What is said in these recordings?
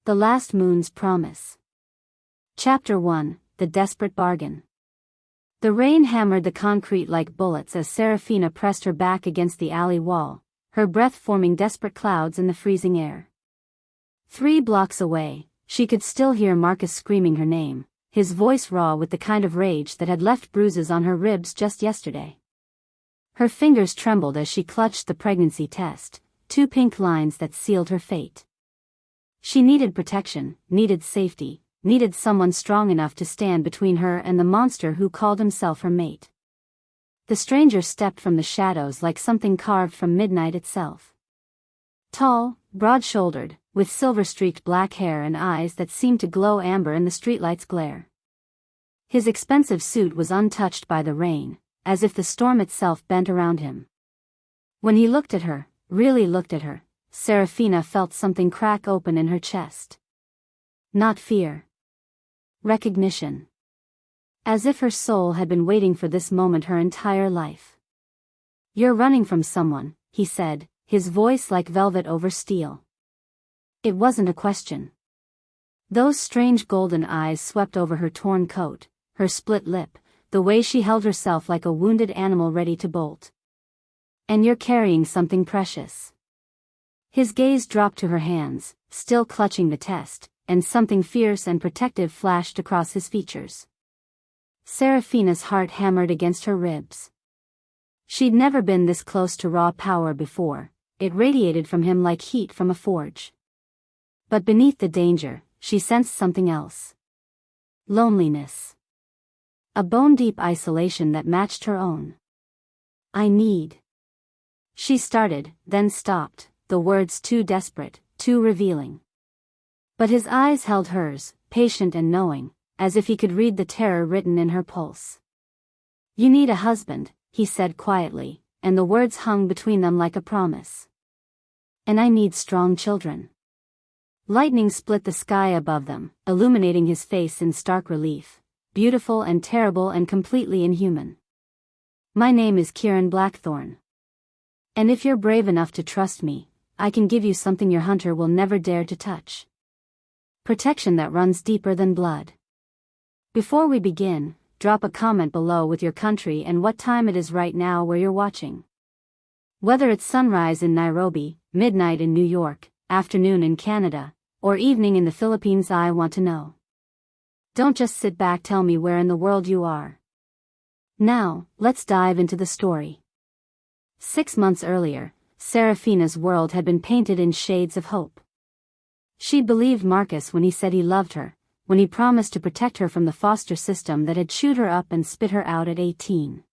The Last Moon's Promise. Chapter 1, The Desperate Bargain. The rain hammered the concrete like bullets as Seraphina pressed her back against the alley wall, her breath forming desperate clouds in the freezing air. 3 blocks away, she could still hear Marcus screaming her name, his voice raw with the kind of rage that had left bruises on her ribs just yesterday. Her fingers trembled as she clutched the pregnancy test, 2 pink lines that sealed her fate. She needed protection, needed safety, needed someone strong enough to stand between her and the monster who called himself her mate. The stranger stepped from the shadows like something carved from midnight itself. Tall, broad-shouldered, with silver-streaked black hair and eyes that seemed to glow amber in the streetlight's glare. His expensive suit was untouched by the rain, as if the storm itself bent around him. When he looked at her, really looked at her, Seraphina felt something crack open in her chest. Not fear. Recognition. As if her soul had been waiting for this moment her entire life. "You're running from someone," he said, his voice like velvet over steel. It wasn't a question. Those strange golden eyes swept over her torn coat, her split lip, the way she held herself like a wounded animal ready to bolt. "And you're carrying something precious." His gaze dropped to her hands, still clutching the test, and something fierce and protective flashed across his features. Seraphina's heart hammered against her ribs. She'd never been this close to raw power before, it radiated from him like heat from a forge. But beneath the danger, she sensed something else. Loneliness. A bone-deep isolation that matched her own. "I need." She started, then stopped, the words too desperate, too revealing. But his eyes held hers, patient and knowing, as if he could read the terror written in her pulse. "You need a husband," he said quietly, and the words hung between them like a promise. "And I need strong children." Lightning split the sky above them, illuminating his face in stark relief, beautiful and terrible and completely inhuman. "My name is Kieran Blackthorn. And if you're brave enough to trust me, I can give you something your hunter will never dare to touch. Protection that runs deeper than blood." Before we begin, drop a comment below with your country and what time it is right now where you're watching. Whether it's sunrise in Nairobi, midnight in New York, afternoon in Canada, or evening in the Philippines, I want to know. Don't just sit back, tell me where in the world you are. Now, let's dive into the story. 6 months earlier, Seraphina's world had been painted in shades of hope. She believed Marcus when he said he loved her, when he promised to protect her from the foster system that had chewed her up and spit her out at 18.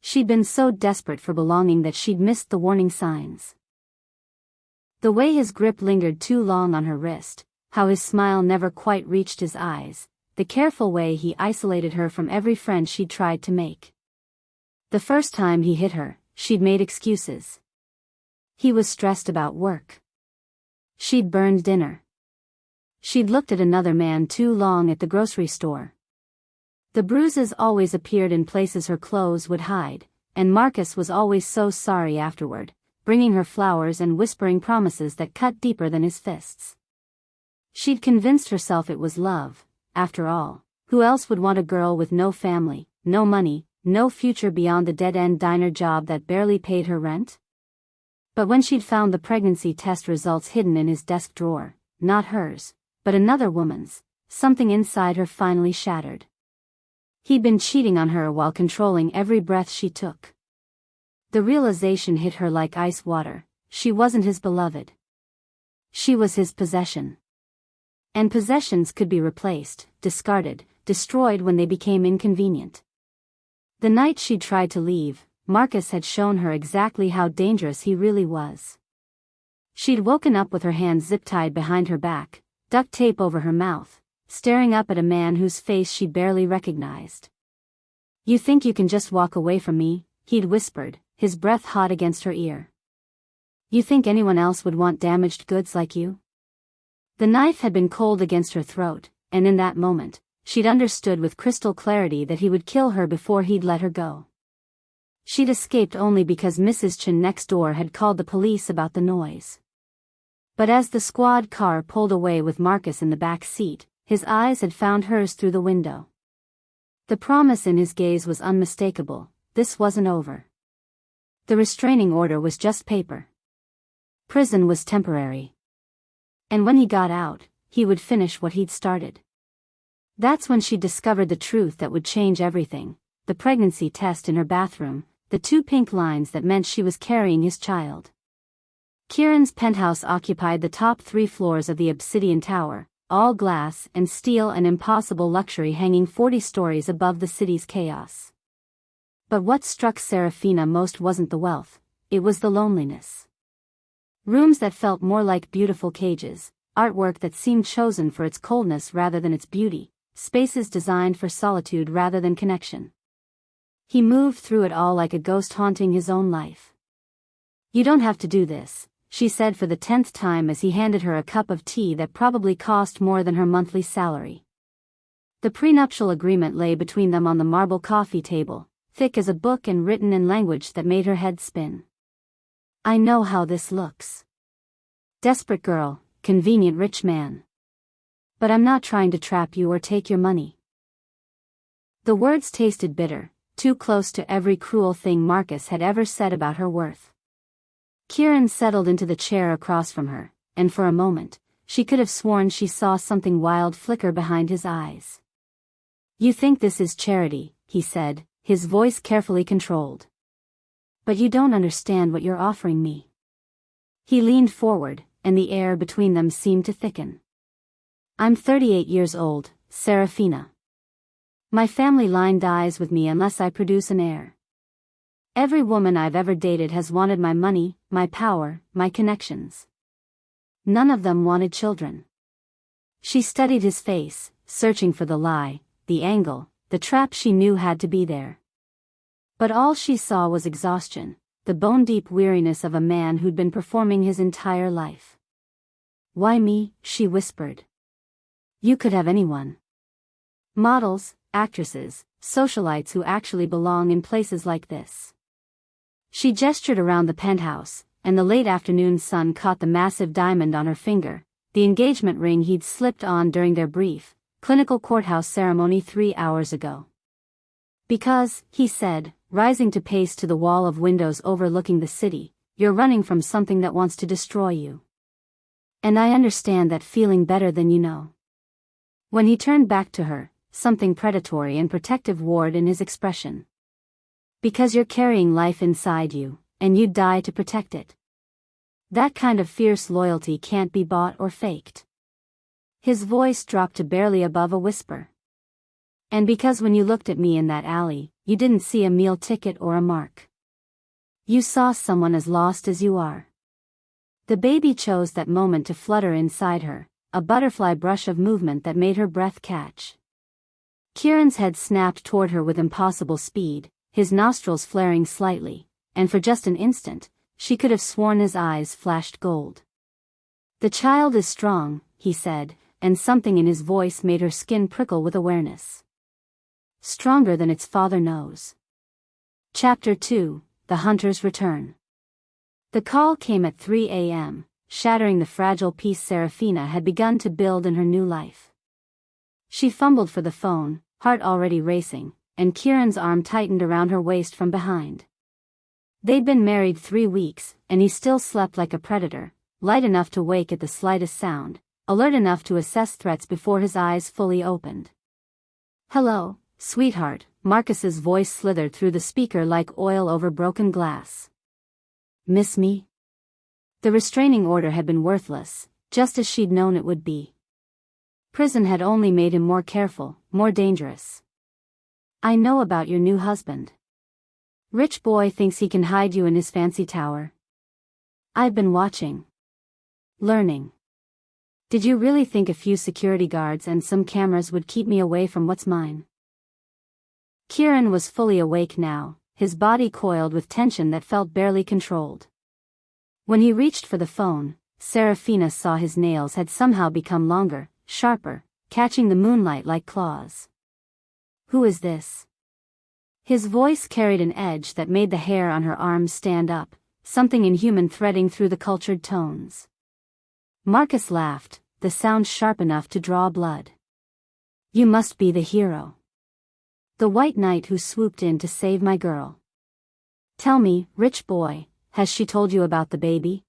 She'd been so desperate for belonging that she'd missed the warning signs. The way his grip lingered too long on her wrist, how his smile never quite reached his eyes, the careful way he isolated her from every friend she'd tried to make. The first time he hit her, she'd made excuses. He was stressed about work. She'd burned dinner. She'd looked at another man too long at the grocery store. The bruises always appeared in places her clothes would hide, and Marcus was always so sorry afterward, bringing her flowers and whispering promises that cut deeper than his fists. She'd convinced herself it was love, after all. Who else would want a girl with no family, no money, no future beyond the dead-end diner job that barely paid her rent? But when she'd found the pregnancy test results hidden in his desk drawer, not hers, but another woman's, something inside her finally shattered. He'd been cheating on her while controlling every breath she took. The realization hit her like ice water. She wasn't his beloved. She was his possession. And possessions could be replaced, discarded, destroyed when they became inconvenient. The night she tried to leave, Marcus had shown her exactly how dangerous he really was. She'd woken up with her hands zip-tied behind her back, duct tape over her mouth, staring up at a man whose face she barely recognized. "You think you can just walk away from me?" he'd whispered, his breath hot against her ear. "You think anyone else would want damaged goods like you?" The knife had been cold against her throat, and in that moment, she'd understood with crystal clarity that he would kill her before he'd let her go. She'd escaped only because Mrs. Chen next door had called the police about the noise. But as the squad car pulled away with Marcus in the back seat, his eyes had found hers through the window. The promise in his gaze was unmistakable. This wasn't over. The restraining order was just paper. Prison was temporary. And when he got out, he would finish what he'd started. That's when she discovered the truth that would change everything: the pregnancy test in her bathroom, the 2 pink lines that meant she was carrying his child. Kieran's penthouse occupied the top 3 floors of the obsidian tower, all glass and steel, and impossible luxury hanging 40 stories above the city's chaos. But what struck Seraphina most wasn't the wealth, it was the loneliness. Rooms that felt more like beautiful cages, artwork that seemed chosen for its coldness rather than its beauty, spaces designed for solitude rather than connection. He moved through it all like a ghost haunting his own life. "You don't have to do this," she said for the 10th time as he handed her a cup of tea that probably cost more than her monthly salary. The prenuptial agreement lay between them on the marble coffee table, thick as a book and written in language that made her head spin. "I know how this looks. Desperate girl, convenient rich man. But I'm not trying to trap you or take your money." The words tasted bitter, too close to every cruel thing Marcus had ever said about her worth. Kieran settled into the chair across from her, and for a moment, she could have sworn she saw something wild flicker behind his eyes. "You think this is charity," he said, his voice carefully controlled. "But you don't understand what you're offering me." He leaned forward, and the air between them seemed to thicken. "I'm 38 years old, Seraphina. My family line dies with me unless I produce an heir. Every woman I've ever dated has wanted my money, my power, my connections. None of them wanted children." She studied his face, searching for the lie, the angle, the trap she knew had to be there. But all she saw was exhaustion, the bone-deep weariness of a man who'd been performing his entire life. "Why me?" she whispered. "You could have anyone. Models, actresses, socialites who actually belong in places like this." She gestured around the penthouse, and the late afternoon sun caught the massive diamond on her finger, the engagement ring he'd slipped on during their brief, clinical courthouse ceremony 3 hours ago. "Because," he said, rising to pace to the wall of windows overlooking the city, "you're running from something that wants to destroy you. And I understand that feeling better than you know." When he turned back to her, something predatory and protective warred in his expression. "Because you're carrying life inside you, and you'd die to protect it. That kind of fierce loyalty can't be bought or faked." His voice dropped to barely above a whisper. "And because when you looked at me in that alley, you didn't see a meal ticket or a mark. You saw someone as lost as you are." The baby chose that moment to flutter inside her, a butterfly brush of movement that made her breath catch. Kieran's head snapped toward her with impossible speed, his nostrils flaring slightly, and for just an instant, she could have sworn his eyes flashed gold. "The child is strong," he said, and something in his voice made her skin prickle with awareness. "Stronger than its father knows." Chapter 2: The Hunter's Return. The call came at 3 a.m., shattering the fragile peace Seraphina had begun to build in her new life. She fumbled for the phone, heart already racing, and Kieran's arm tightened around her waist from behind. They'd been married 3 weeks, and he still slept like a predator, light enough to wake at the slightest sound, alert enough to assess threats before his eyes fully opened. "Hello, sweetheart," Marcus's voice slithered through the speaker like oil over broken glass. "Miss me?" The restraining order had been worthless, just as she'd known it would be. Prison had only made him more careful, more dangerous. "I know about your new husband. Rich boy thinks he can hide you in his fancy tower. I've been watching. Learning. Did you really think a few security guards and some cameras would keep me away from what's mine?" Kieran was fully awake now, his body coiled with tension that felt barely controlled. When he reached for the phone, Seraphina saw his nails had somehow become longer, sharper, catching the moonlight like claws. "Who is this?" His voice carried an edge that made the hair on her arms stand up, something inhuman threading through the cultured tones. Marcus laughed, the sound sharp enough to draw blood. You must be the hero. The white knight who swooped in to save my girl. Tell me, rich boy, has she told you about the baby?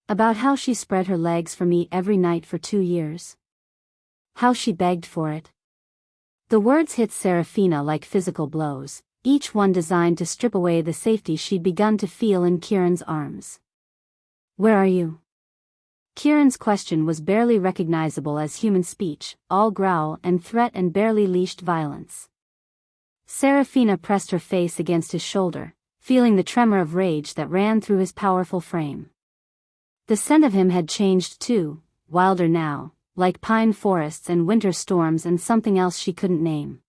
About how she spread her legs for me every night for 2 years? How she begged for it? The words hit Seraphina like physical blows, each one designed to strip away the safety she'd begun to feel in Kieran's arms. Where are you? Kieran's question was barely recognizable as human speech, all growl and threat and barely leashed violence. Seraphina pressed her face against his shoulder, feeling the tremor of rage that ran through his powerful frame. The scent of him had changed too, wilder now, like pine forests and winter storms and something else she couldn't name.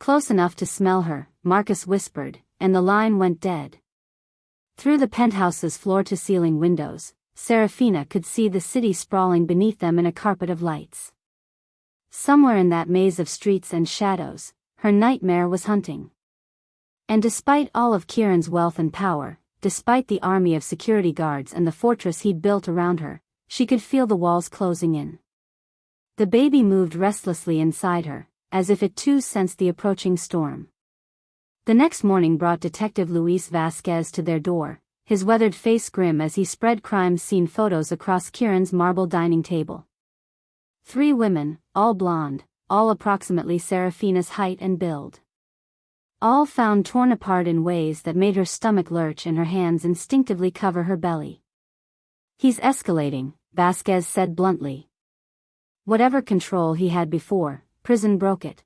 Close enough to smell her, Marcus whispered, and the line went dead. Through the penthouse's floor-to-ceiling windows, Seraphina could see the city sprawling beneath them in a carpet of lights. Somewhere in that maze of streets and shadows, her nightmare was hunting. And despite all of Kieran's wealth and power, despite the army of security guards and the fortress he'd built around her, she could feel the walls closing in. The baby moved restlessly inside her, as if it too sensed the approaching storm. The next morning brought Detective Luis Vasquez to their door, his weathered face grim as he spread crime scene photos across Kieran's marble dining table. 3 women, all blonde, all approximately Seraphina's height and build. All found torn apart in ways that made her stomach lurch and her hands instinctively cover her belly. He's escalating, Vasquez said bluntly. Whatever control he had before, prison broke it.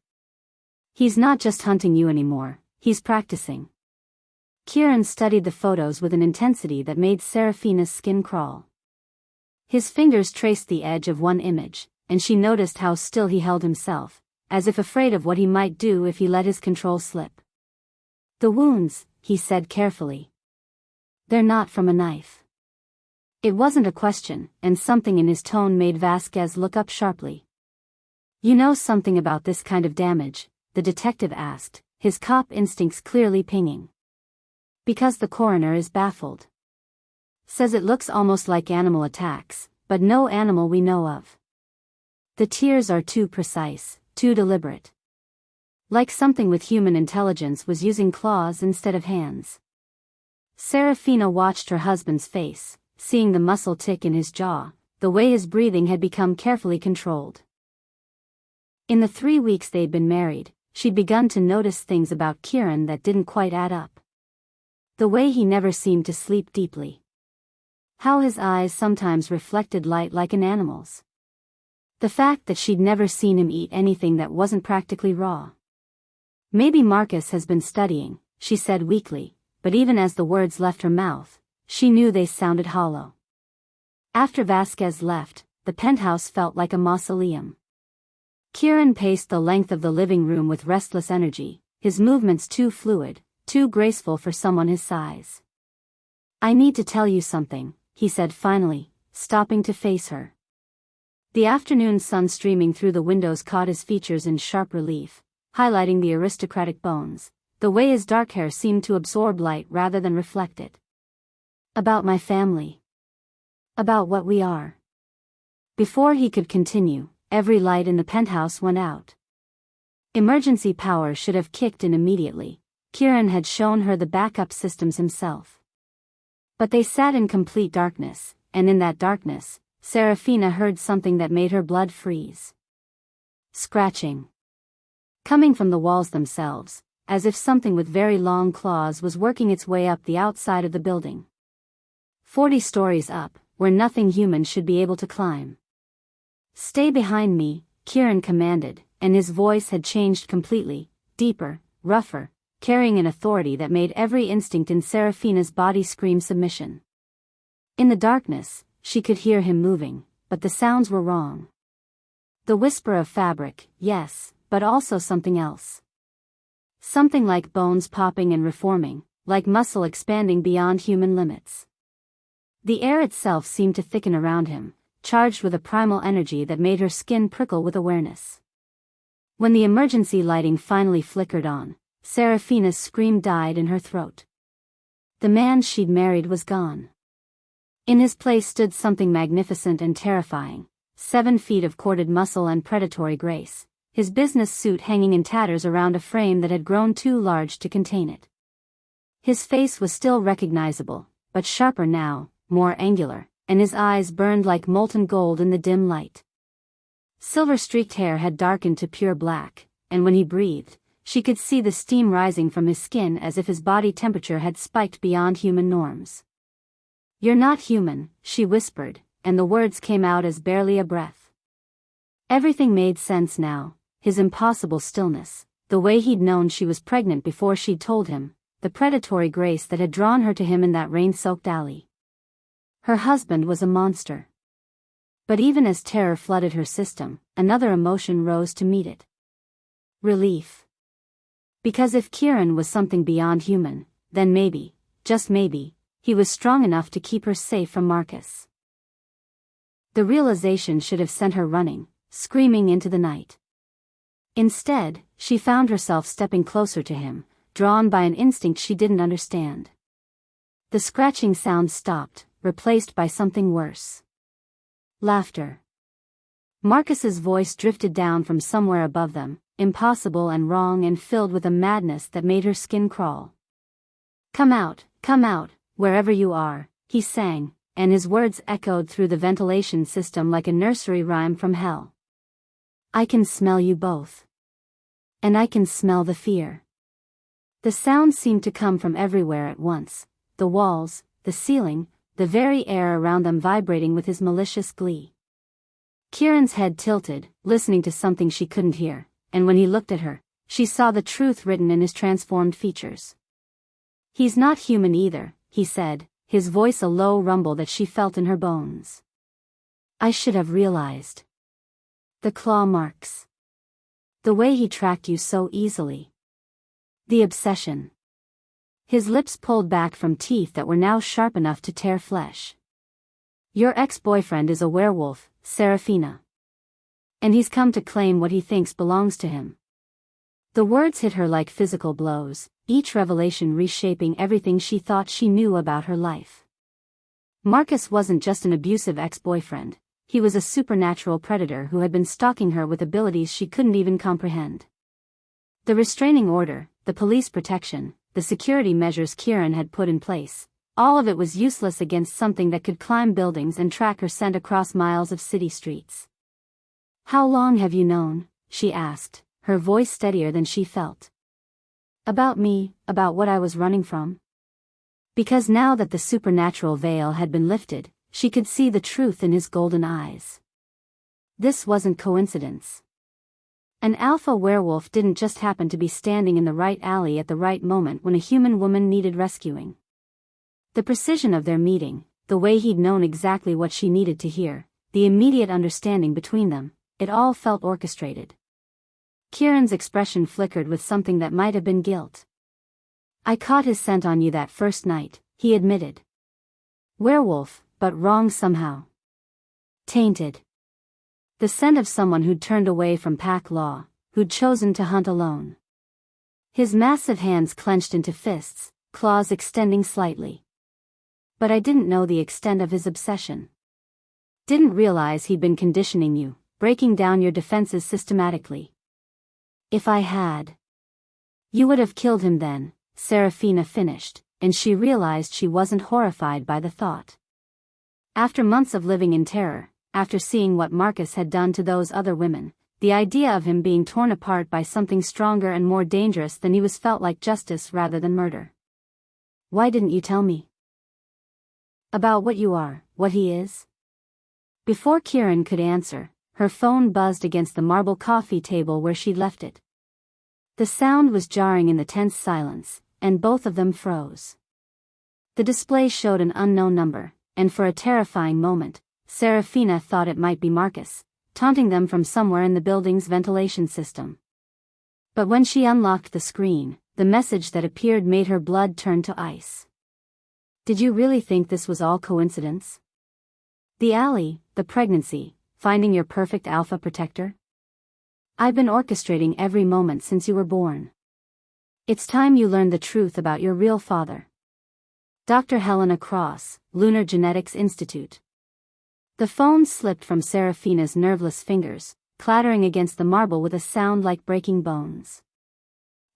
He's not just hunting you anymore, he's practicing. Kieran studied the photos with an intensity that made Seraphina's skin crawl. His fingers traced the edge of one image, and she noticed how still he held himself, as if afraid of what he might do if he let his control slip. The wounds, he said carefully. They're not from a knife. It wasn't a question, and something in his tone made Vasquez look up sharply. You know something about this kind of damage, the detective asked, his cop instincts clearly pinging. Because the coroner is baffled. Says it looks almost like animal attacks, but no animal we know of. The tears are too precise, too deliberate. Like something with human intelligence was using claws instead of hands. Seraphina watched her husband's face, seeing the muscle tick in his jaw, the way his breathing had become carefully controlled. In the 3 weeks they'd been married, she'd begun to notice things about Kieran that didn't quite add up. The way he never seemed to sleep deeply. How his eyes sometimes reflected light like an animal's. The fact that she'd never seen him eat anything that wasn't practically raw. Maybe Marcus has been studying, she said weakly, but even as the words left her mouth, she knew they sounded hollow. After Vasquez left, the penthouse felt like a mausoleum. Kieran paced the length of the living room with restless energy, his movements too fluid, too graceful for someone his size. I need to tell you something, he said finally, stopping to face her. The afternoon sun streaming through the windows caught his features in sharp relief, highlighting the aristocratic bones, the way his dark hair seemed to absorb light rather than reflect it. About my family. About what we are. Before he could continue, every light in the penthouse went out. Emergency power should have kicked in immediately. Kieran had shown her the backup systems himself. But they sat in complete darkness, and in that darkness, Seraphina heard something that made her blood freeze. Scratching. Coming from the walls themselves, as if something with very long claws was working its way up the outside of the building. 40 stories up, where nothing human should be able to climb. Stay behind me, Kieran commanded, and his voice had changed completely, deeper, rougher, carrying an authority that made every instinct in Seraphina's body scream submission. In the darkness, she could hear him moving, but the sounds were wrong. The whisper of fabric, yes, but also something else. Something like bones popping and reforming, like muscle expanding beyond human limits. The air itself seemed to thicken around him, charged with a primal energy that made her skin prickle with awareness. When the emergency lighting finally flickered on, Seraphina's scream died in her throat. The man she'd married was gone. In his place stood something magnificent and terrifying, 7 feet of corded muscle and predatory grace, his business suit hanging in tatters around a frame that had grown too large to contain it. His face was still recognizable, but sharper now, more angular, and his eyes burned like molten gold in the dim light. Silver-streaked hair had darkened to pure black, and when he breathed, she could see the steam rising from his skin as if his body temperature had spiked beyond human norms. "You're not human," she whispered, and the words came out as barely a breath. Everything made sense now, his impossible stillness, the way he'd known she was pregnant before she'd told him, the predatory grace that had drawn her to him in that rain-soaked alley. Her husband was a monster. But even as terror flooded her system, another emotion rose to meet it. Relief. Because if Kieran was something beyond human, then maybe, just maybe, he was strong enough to keep her safe from Marcus. The realization should have sent her running, screaming into the night. Instead, she found herself stepping closer to him, drawn by an instinct she didn't understand. The scratching sound stopped, replaced by something worse. Laughter. Marcus's voice drifted down from somewhere above them, impossible and wrong and filled with a madness that made her skin crawl. Come out, wherever you are," he sang, and his words echoed through the ventilation system like a nursery rhyme from hell. "I can smell you both. And I can smell the fear." The sound seemed to come from everywhere at once, the walls, the ceiling, the very air around them vibrating with his malicious glee. Kieran's head tilted, listening to something she couldn't hear, and when he looked at her, she saw the truth written in his transformed features. "He's not human either," he said, his voice a low rumble that she felt in her bones. "I should have realized. The claw marks. The way he tracked you so easily. The obsession." His lips pulled back from teeth that were now sharp enough to tear flesh. "Your ex-boyfriend is a werewolf, Seraphina. And he's come to claim what he thinks belongs to him." The words hit her like physical blows, each revelation reshaping everything she thought she knew about her life. Marcus wasn't just an abusive ex-boyfriend, he was a supernatural predator who had been stalking her with abilities she couldn't even comprehend. The restraining order, the police protection, the security measures Kieran had put in place, all of it was useless against something that could climb buildings and track her scent across miles of city streets. "How long have you known?" she asked, her voice steadier than she felt. "About me, about what I was running from?" Because now that the supernatural veil had been lifted, she could see the truth in his golden eyes. This wasn't coincidence. An alpha werewolf didn't just happen to be standing in the right alley at the right moment when a human woman needed rescuing. The precision of their meeting, the way he'd known exactly what she needed to hear, the immediate understanding between them, it all felt orchestrated. Kieran's expression flickered with something that might have been guilt. "I caught his scent on you that first night," he admitted. "Werewolf, but wrong somehow. Tainted. The scent of someone who'd turned away from pack law, who'd chosen to hunt alone." His massive hands clenched into fists, claws extending slightly. "But I didn't know the extent of his obsession. Didn't realize he'd been conditioning you, breaking down your defenses systematically. If I had..." "You would have killed him then," Seraphina finished, and she realized she wasn't horrified by the thought. After months of living in terror, after seeing what Marcus had done to those other women, the idea of him being torn apart by something stronger and more dangerous than he was felt like justice rather than murder. "Why didn't you tell me about what you are, what he is?" Before Kieran could answer, her phone buzzed against the marble coffee table where she'd left it. The sound was jarring in the tense silence, and both of them froze. The display showed an unknown number, and for a terrifying moment, Seraphina thought it might be Marcus, taunting them from somewhere in the building's ventilation system. But when she unlocked the screen, the message that appeared made her blood turn to ice. "Did you really think this was all coincidence? The alley, the pregnancy, finding your perfect alpha protector? I've been orchestrating every moment since you were born. It's time you learned the truth about your real father." Dr. Helena Cross, Lunar Genetics Institute. The phone slipped from Seraphina's nerveless fingers, clattering against the marble with a sound like breaking bones.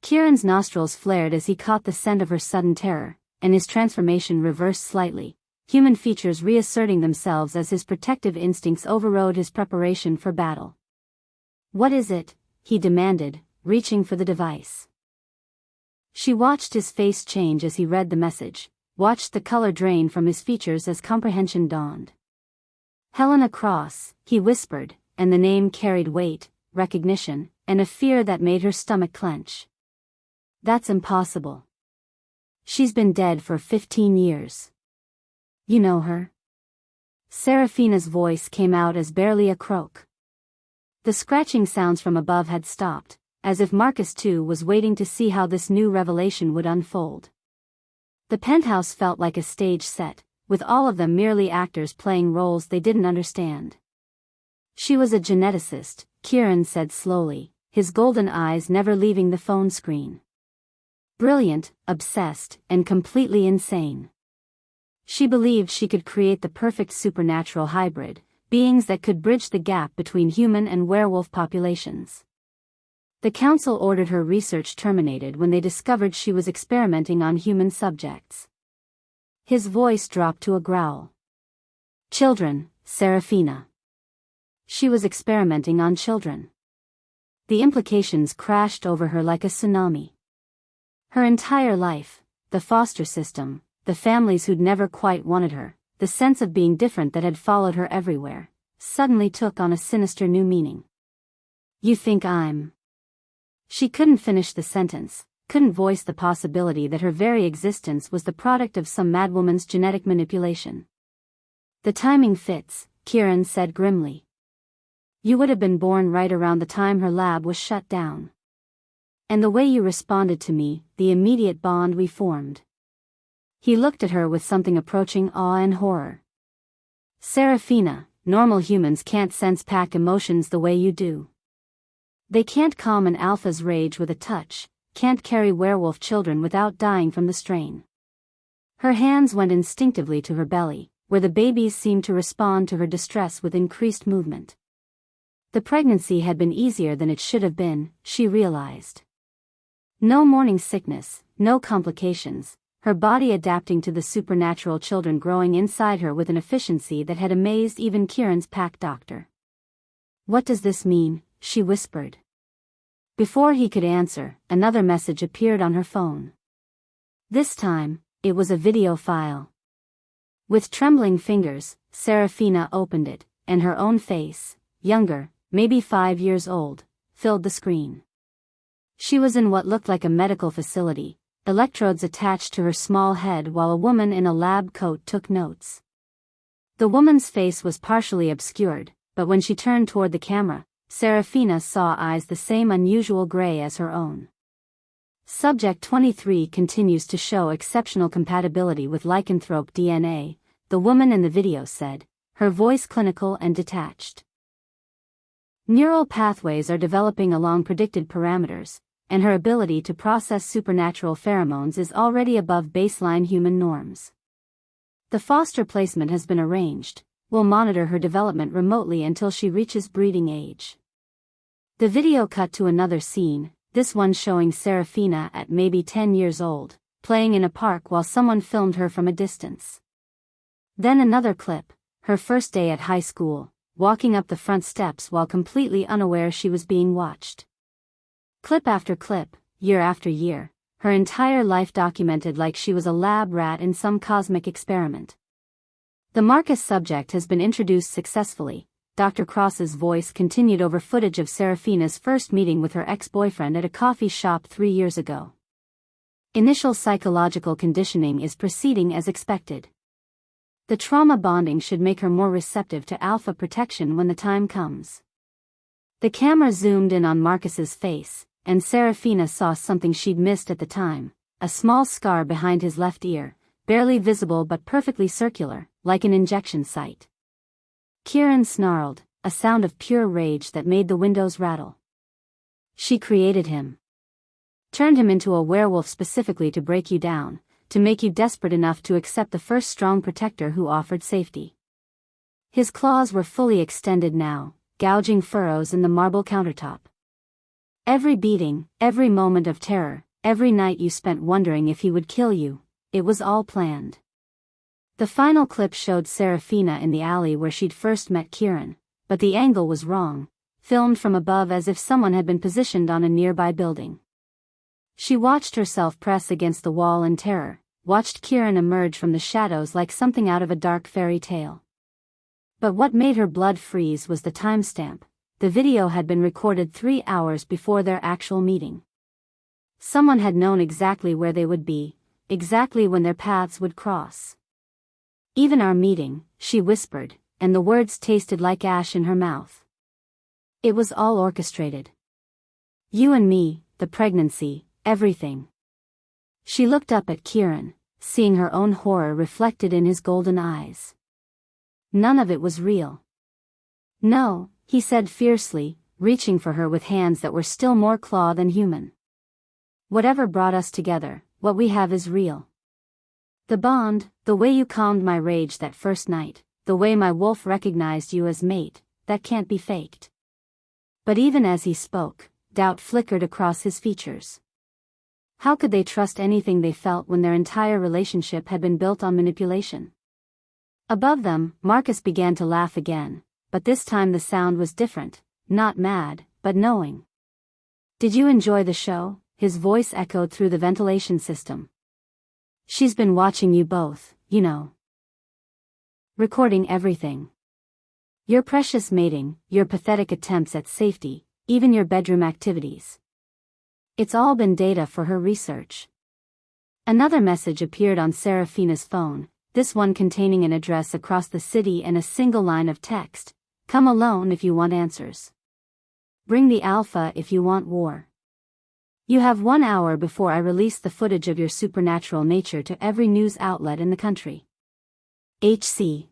Kieran's nostrils flared as he caught the scent of her sudden terror, and his transformation reversed slightly, human features reasserting themselves as his protective instincts overrode his preparation for battle. "What is it?" he demanded, reaching for the device. She watched his face change as he read the message, watched the color drain from his features as comprehension dawned. "Helena Cross," he whispered, and the name carried weight, recognition, and a fear that made her stomach clench. "That's impossible. She's been dead for 15 years. You know her?" Seraphina's voice came out as barely a croak. The scratching sounds from above had stopped, as if Marcus too was waiting to see how this new revelation would unfold. The penthouse felt like a stage set, with all of them merely actors playing roles they didn't understand. "She was a geneticist," Kieran said slowly, his golden eyes never leaving the phone screen. "Brilliant, obsessed, and completely insane. She believed she could create the perfect supernatural hybrid, beings that could bridge the gap between human and werewolf populations. The council ordered her research terminated when they discovered she was experimenting on human subjects." His voice dropped to a growl. "Children, Seraphina. She was experimenting on children." The implications crashed over her like a tsunami. Her entire life, the foster system, the families who'd never quite wanted her, the sense of being different that had followed her everywhere, suddenly took on a sinister new meaning. "You think I'm..." She couldn't finish the sentence, couldn't voice the possibility that her very existence was the product of some madwoman's genetic manipulation. "The timing fits," Kieran said grimly. "You would have been born right around the time her lab was shut down. And the way you responded to me, the immediate bond we formed." He looked at her with something approaching awe and horror. "Seraphina, normal humans can't sense pack emotions the way you do. They can't calm an alpha's rage with a touch, can't carry werewolf children without dying from the strain." Her hands went instinctively to her belly, where the babies seemed to respond to her distress with increased movement. The pregnancy had been easier than it should have been, she realized. No morning sickness, no complications, her body adapting to the supernatural children growing inside her with an efficiency that had amazed even Kieran's pack doctor. "What does this mean?" she whispered. Before he could answer, another message appeared on her phone. This time, it was a video file. With trembling fingers, Seraphina opened it, and her own face, younger, maybe 5 years old, filled the screen. She was in what looked like a medical facility, electrodes attached to her small head while a woman in a lab coat took notes. The woman's face was partially obscured, but when she turned toward the camera, Seraphina saw eyes the same unusual gray as her own. "Subject 23 continues to show exceptional compatibility with lycanthrope DNA," the woman in the video said, her voice clinical and detached. "Neural pathways are developing along predicted parameters, and her ability to process supernatural pheromones is already above baseline human norms. The foster placement has been arranged. We'll monitor her development remotely until she reaches breeding age." The video cut to another scene, this one showing Seraphina at maybe 10 years old, playing in a park while someone filmed her from a distance. Then another clip, her first day at high school, walking up the front steps while completely unaware she was being watched. Clip after clip, year after year, her entire life documented like she was a lab rat in some cosmic experiment. "The Marcus subject has been introduced successfully," Dr. Cross's voice continued over footage of Seraphina's first meeting with her ex-boyfriend at a coffee shop 3 years ago. "Initial psychological conditioning is proceeding as expected. The trauma bonding should make her more receptive to alpha protection when the time comes." The camera zoomed in on Marcus's face, and Seraphina saw something she'd missed at the time, a small scar behind his left ear, barely visible but perfectly circular, like an injection site. Kieran snarled, a sound of pure rage that made the windows rattle. "She created him. Turned him into a werewolf specifically to break you down, to make you desperate enough to accept the first strong protector who offered safety. His claws were fully extended now, gouging furrows in the marble countertop. Every beating, every moment of terror, every night you spent wondering if he would kill you, it was all planned. The final clip showed Seraphina in the alley where she'd first met Kieran, but the angle was wrong, filmed from above as if someone had been positioned on a nearby building. She watched herself press against the wall in terror, watched Kieran emerge from the shadows like something out of a dark fairy tale. But what made her blood freeze was the timestamp. The video had been recorded 3 hours before their actual meeting. Someone had known exactly where they would be, exactly when their paths would cross. "Even our meeting," she whispered, and the words tasted like ash in her mouth. "It was all orchestrated. You and me, the pregnancy, everything." She looked up at Kieran, seeing her own horror reflected in his golden eyes. None of it was real. "No," he said fiercely, reaching for her with hands that were still more claw than human. "Whatever brought us together, what we have is real. The bond, the way you calmed my rage that first night, the way my wolf recognized you as mate, that can't be faked." But even as he spoke, doubt flickered across his features. How could they trust anything they felt when their entire relationship had been built on manipulation? Above them, Marcus began to laugh again, but this time the sound was different, not mad, but knowing. "Did you enjoy the show?" His voice echoed through the ventilation system. "She's been watching you both, you know. Recording everything. Your precious mating, your pathetic attempts at safety, even your bedroom activities. It's all been data for her research." Another message appeared on Seraphina's phone, this one containing an address across the city and a single line of text: "Come alone if you want answers. Bring the alpha if you want war. You have 1 hour before I release the footage of your supernatural nature to every news outlet in the country. HC."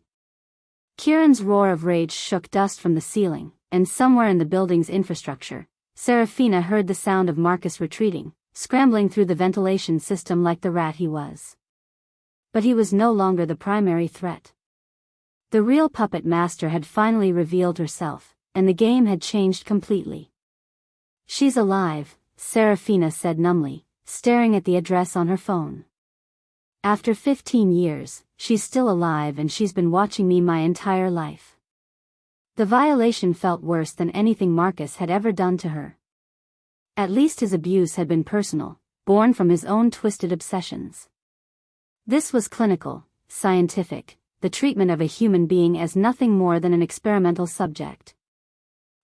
Kieran's roar of rage shook dust from the ceiling, and somewhere in the building's infrastructure, Seraphina heard the sound of Marcus retreating, scrambling through the ventilation system like the rat he was. But he was no longer the primary threat. The real puppet master had finally revealed herself, and the game had changed completely. "She's alive," Seraphina said numbly, staring at the address on her phone. "After 15 years, she's still alive and she's been watching me my entire life." The violation felt worse than anything Marcus had ever done to her. At least his abuse had been personal, born from his own twisted obsessions. This was clinical, scientific, the treatment of a human being as nothing more than an experimental subject.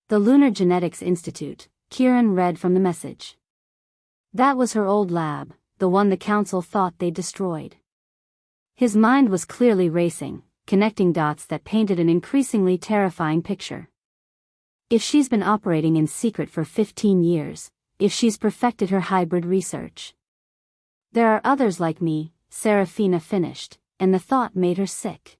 "The Lunar Genetics Institute," Kieran read from the message. That was her old lab, the one the council thought they'd destroyed. His mind was clearly racing, connecting dots that painted an increasingly terrifying picture. If she's been operating in secret for 15 years, if she's perfected her hybrid research. "There are others like me," Seraphina finished, and the thought made her sick.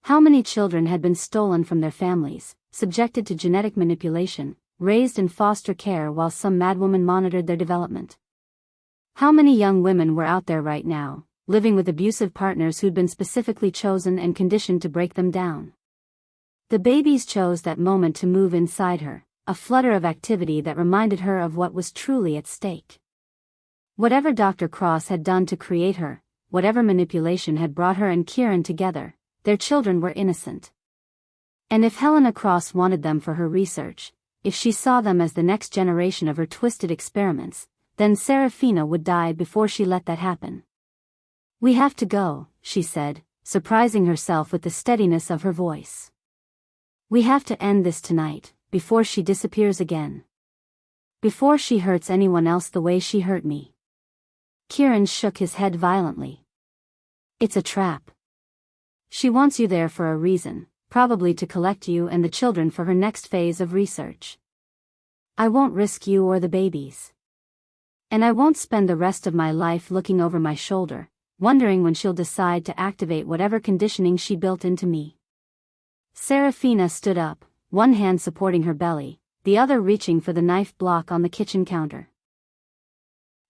How many children had been stolen from their families, subjected to genetic manipulation, raised in foster care while some madwoman monitored their development? How many young women were out there right now, living with abusive partners who'd been specifically chosen and conditioned to break them down? The babies chose that moment to move inside her, a flutter of activity that reminded her of what was truly at stake. Whatever Dr. Cross had done to create her, whatever manipulation had brought her and Kieran together, their children were innocent. And if Helena Cross wanted them for her research, if she saw them as the next generation of her twisted experiments, then Seraphina would die before she let that happen. "We have to go," she said, surprising herself with the steadiness of her voice. "We have to end this tonight, before she disappears again. Before she hurts anyone else the way she hurt me." Kieran shook his head violently. "It's a trap. She wants you there for a reason, probably to collect you and the children for her next phase of research. I won't risk you or the babies. And I won't spend the rest of my life looking over my shoulder, wondering when she'll decide to activate whatever conditioning she built into me." Seraphina stood up, one hand supporting her belly, the other reaching for the knife block on the kitchen counter.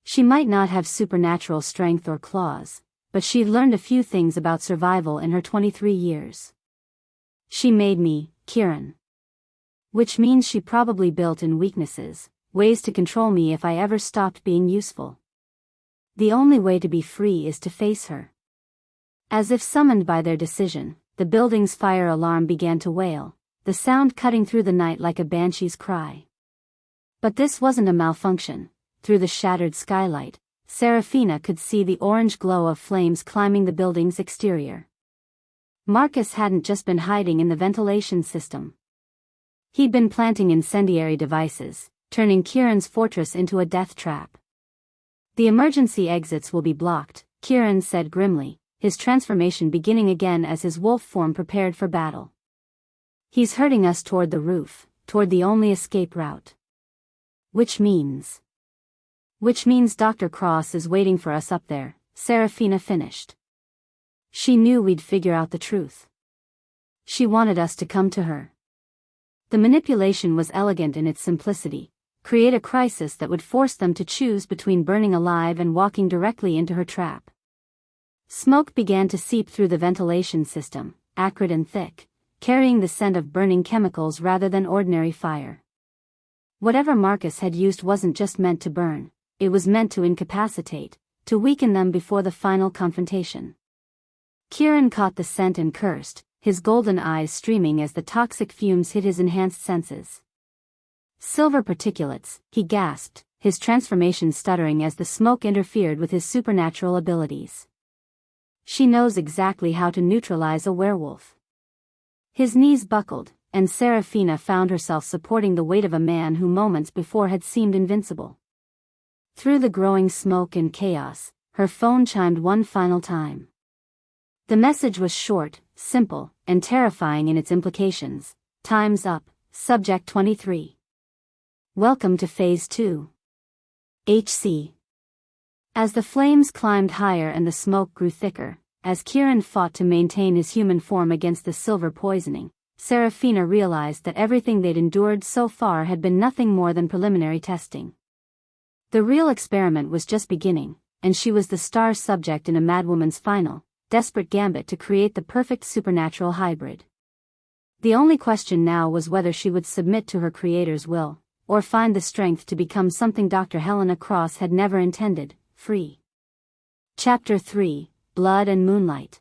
She might not have supernatural strength or claws, but she'd learned a few things about survival in her 23 years. She made me, Kieran. Which means she probably built in weaknesses, ways to control me if I ever stopped being useful. The only way to be free is to face her. As if summoned by their decision, the building's fire alarm began to wail, the sound cutting through the night like a banshee's cry. But this wasn't a malfunction. Through the shattered skylight, Seraphina could see the orange glow of flames climbing the building's exterior. Marcus hadn't just been hiding in the ventilation system. He'd been planting incendiary devices, turning Kieran's fortress into a death trap. The emergency exits will be blocked, Kieran said grimly, his transformation beginning again as his wolf form prepared for battle. He's herding us toward the roof, toward the only escape route. Which means Dr. Cross is waiting for us up there, Seraphina finished. She knew we'd figure out the truth. She wanted us to come to her. The manipulation was elegant in its simplicity, create a crisis that would force them to choose between burning alive and walking directly into her trap. Smoke began to seep through the ventilation system, acrid and thick, carrying the scent of burning chemicals rather than ordinary fire. Whatever Marcus had used wasn't just meant to burn, it was meant to incapacitate, to weaken them before the final confrontation. Kieran caught the scent and cursed, his golden eyes streaming as the toxic fumes hit his enhanced senses. Silver particulates, he gasped, his transformation stuttering as the smoke interfered with his supernatural abilities. She knows exactly how to neutralize a werewolf. His knees buckled, and Seraphina found herself supporting the weight of a man who moments before had seemed invincible. Through the growing smoke and chaos, her phone chimed one final time. The message was short, simple, and terrifying in its implications. Time's up, Subject 23. Welcome to Phase 2. HC. As the flames climbed higher and the smoke grew thicker, as Kieran fought to maintain his human form against the silver poisoning, Seraphina realized that everything they'd endured so far had been nothing more than preliminary testing. The real experiment was just beginning, and she was the star subject in a madwoman's final, desperate gambit to create the perfect supernatural hybrid. The only question now was whether she would submit to her creator's will, or find the strength to become something Dr. Helena Cross had never intended, free. Chapter 3, Blood and Moonlight.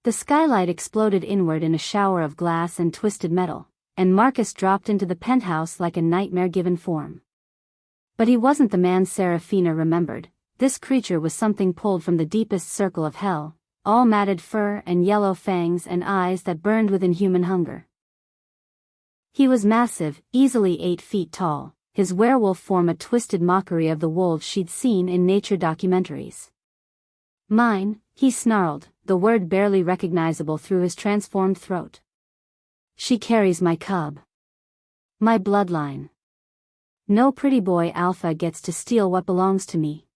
The skylight exploded inward in a shower of glass and twisted metal, and Marcus dropped into the penthouse like a nightmare-given form. But he wasn't the man Seraphina remembered. This creature was something pulled from the deepest circle of hell, all matted fur and yellow fangs and eyes that burned with inhuman hunger. He was massive, easily 8 feet tall, his werewolf form a twisted mockery of the wolves she'd seen in nature documentaries. Mine, he snarled, the word barely recognizable through his transformed throat. She carries my cub. My bloodline. No pretty boy alpha gets to steal what belongs to me.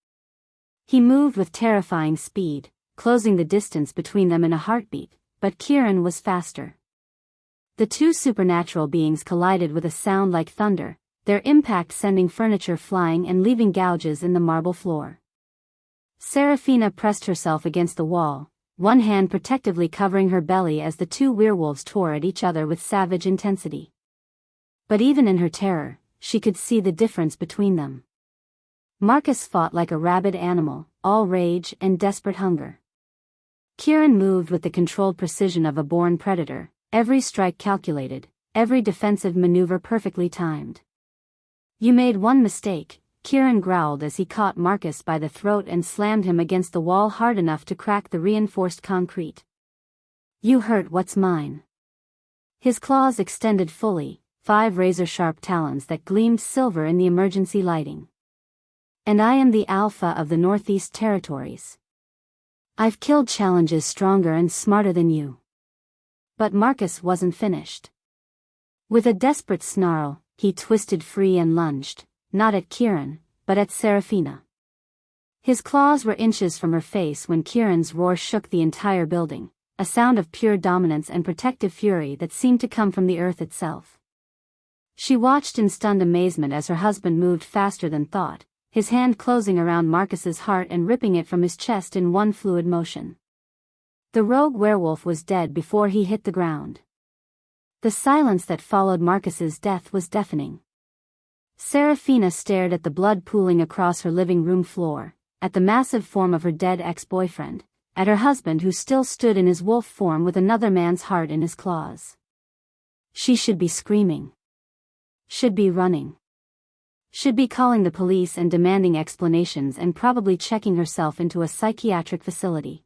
He moved with terrifying speed, closing the distance between them in a heartbeat, but Kieran was faster. The two supernatural beings collided with a sound like thunder, their impact sending furniture flying and leaving gouges in the marble floor. Seraphina pressed herself against the wall, one hand protectively covering her belly as the two werewolves tore at each other with savage intensity. But even in her terror, she could see the difference between them. Marcus fought like a rabid animal, all rage and desperate hunger. Kieran moved with the controlled precision of a born predator, every strike calculated, every defensive maneuver perfectly timed. You made one mistake, Kieran growled as he caught Marcus by the throat and slammed him against the wall hard enough to crack the reinforced concrete. You hurt what's mine. His claws extended fully, 5 razor-sharp talons that gleamed silver in the emergency lighting. And I am the alpha of the Northeast Territories. I've killed challenges stronger and smarter than you. But Marcus wasn't finished. With a desperate snarl, he twisted free and lunged, not at Kieran, but at Seraphina. His claws were inches from her face when Kieran's roar shook the entire building, a sound of pure dominance and protective fury that seemed to come from the earth itself. She watched in stunned amazement as her husband moved faster than thought, his hand closing around Marcus's heart and ripping it from his chest in one fluid motion. The rogue werewolf was dead before he hit the ground. The silence that followed Marcus's death was deafening. Seraphina stared at the blood pooling across her living room floor, at the massive form of her dead ex-boyfriend, at her husband who still stood in his wolf form with another man's heart in his claws. She should be screaming. Should be running. Should be calling the police and demanding explanations and probably checking herself into a psychiatric facility.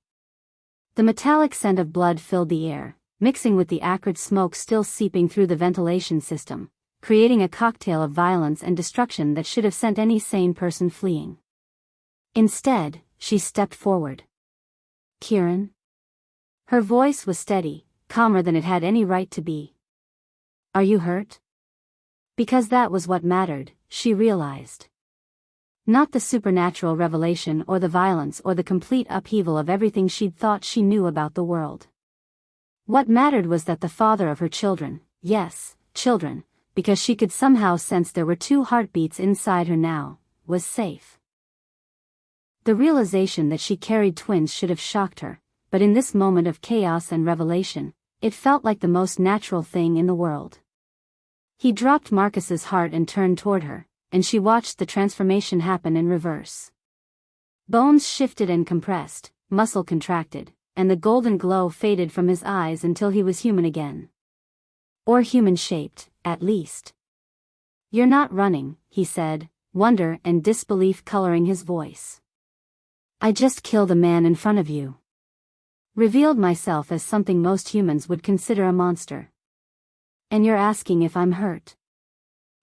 The metallic scent of blood filled the air, mixing with the acrid smoke still seeping through the ventilation system, creating a cocktail of violence and destruction that should have sent any sane person fleeing. Instead, she stepped forward. "Kieran?" Her voice was steady, calmer than it had any right to be. "Are you hurt?" Because that was what mattered, she realized. Not the supernatural revelation or the violence or the complete upheaval of everything she'd thought she knew about the world. What mattered was that the father of her children, yes, children, because she could somehow sense there were two heartbeats inside her now, was safe. The realization that she carried twins should have shocked her, but in this moment of chaos and revelation, it felt like the most natural thing in the world. He dropped Marcus's heart and turned toward her, and she watched the transformation happen in reverse. Bones shifted and compressed, muscle contracted, and the golden glow faded from his eyes until he was human again. Or human-shaped, at least. "You're not running," he said, wonder and disbelief coloring his voice. "I just killed a man in front of you. Revealed myself as something most humans would consider a monster. And you're asking if I'm hurt."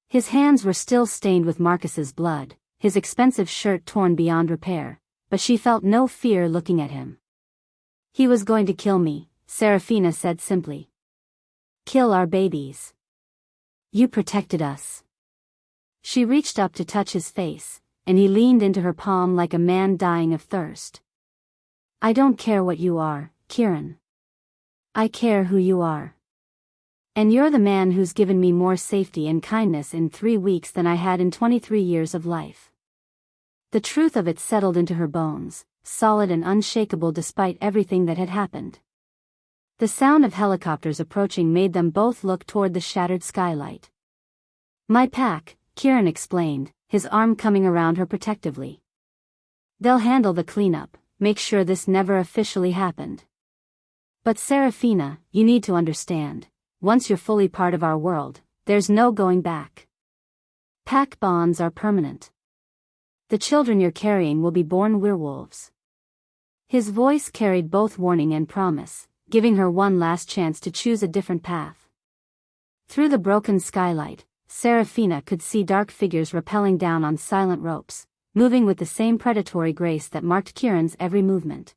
His hands were still stained with Marcus's blood, his expensive shirt torn beyond repair, but she felt no fear looking at him. "He was going to kill me," Seraphina said simply. "Kill our babies. You protected us." She reached up to touch his face, and he leaned into her palm like a man dying of thirst. "I don't care what you are, Kieran. I care who you are. And you're the man who's given me more safety and kindness in 3 weeks than I had in 23 years of life." The truth of it settled into her bones, solid and unshakable despite everything that had happened. The sound of helicopters approaching made them both look toward the shattered skylight. "My pack," Kieran explained, his arm coming around her protectively. "They'll handle the cleanup, make sure this never officially happened. But Seraphina, you need to understand. Once you're fully part of our world, there's no going back. Pack bonds are permanent. The children you're carrying will be born werewolves." His voice carried both warning and promise, giving her one last chance to choose a different path. Through the broken skylight, Seraphina could see dark figures rappelling down on silent ropes, moving with the same predatory grace that marked Kieran's every movement.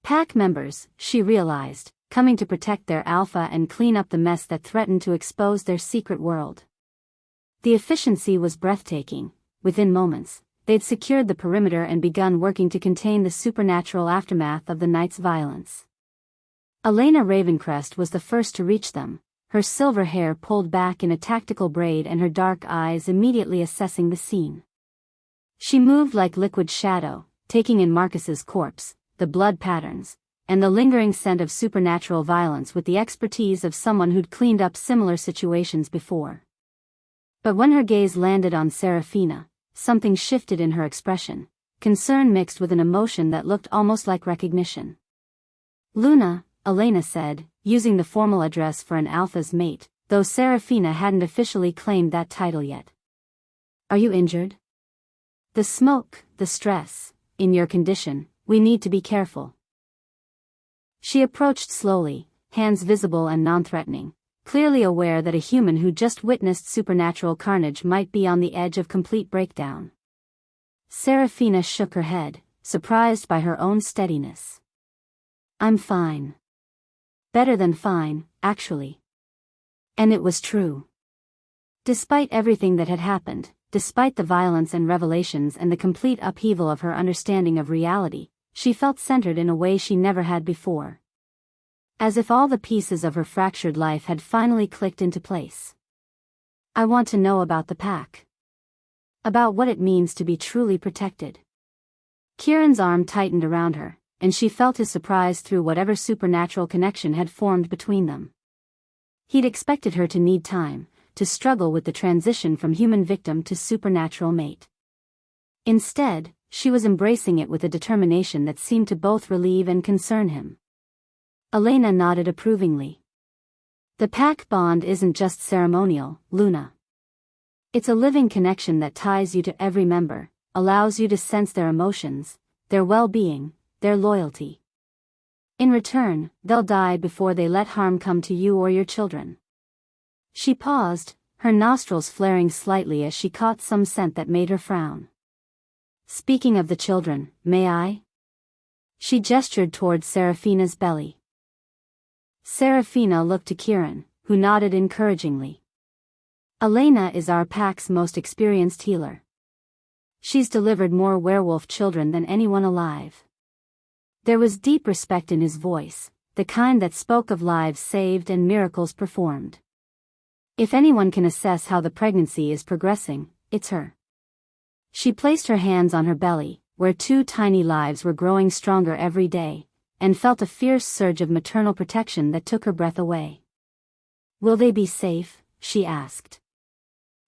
Pack members, she realized, coming to protect their alpha and clean up the mess that threatened to expose their secret world. The efficiency was breathtaking. Within moments, they'd secured the perimeter and begun working to contain the supernatural aftermath of the night's violence. Elena Ravencrest was the first to reach them, her silver hair pulled back in a tactical braid and her dark eyes immediately assessing the scene. She moved like liquid shadow, taking in Marcus's corpse, the blood patterns, and the lingering scent of supernatural violence with the expertise of someone who'd cleaned up similar situations before. But when her gaze landed on Seraphina, something shifted in her expression, concern mixed with an emotion that looked almost like recognition. "Luna," Elena said, using the formal address for an alpha's mate, though Seraphina hadn't officially claimed that title yet. "Are you injured?" "The smoke, the stress. In your condition, we need to be careful." She approached slowly, hands visible and non-threatening, clearly aware that a human who just witnessed supernatural carnage might be on the edge of complete breakdown. Seraphina shook her head, surprised by her own steadiness. "I'm fine. Better than fine, actually." And it was true. Despite everything that had happened, despite the violence and revelations and the complete upheaval of her understanding of reality, she felt centered in a way she never had before. As if all the pieces of her fractured life had finally clicked into place. "I want to know about the pack." About what it means to be truly protected. Kieran's arm tightened around her, and she felt his surprise through whatever supernatural connection had formed between them. He'd expected her to need time, to struggle with the transition from human victim to supernatural mate. Instead, she was embracing it with a determination that seemed to both relieve and concern him. Elena nodded approvingly. The pack bond isn't just ceremonial, Luna. It's a living connection that ties you to every member, allows you to sense their emotions, their well-being, their loyalty. In return, they'll die before they let harm come to you or your children. She paused, her nostrils flaring slightly as she caught some scent that made her frown. Speaking of the children, may I? She gestured towards Seraphina's belly. Seraphina looked to Kieran, who nodded encouragingly. Elena is our pack's most experienced healer. She's delivered more werewolf children than anyone alive. There was deep respect in his voice, the kind that spoke of lives saved and miracles performed. If anyone can assess how the pregnancy is progressing, it's her. She placed her hands on her belly, where 2 tiny lives were growing stronger every day, and felt a fierce surge of maternal protection that took her breath away. Will they be safe? She asked.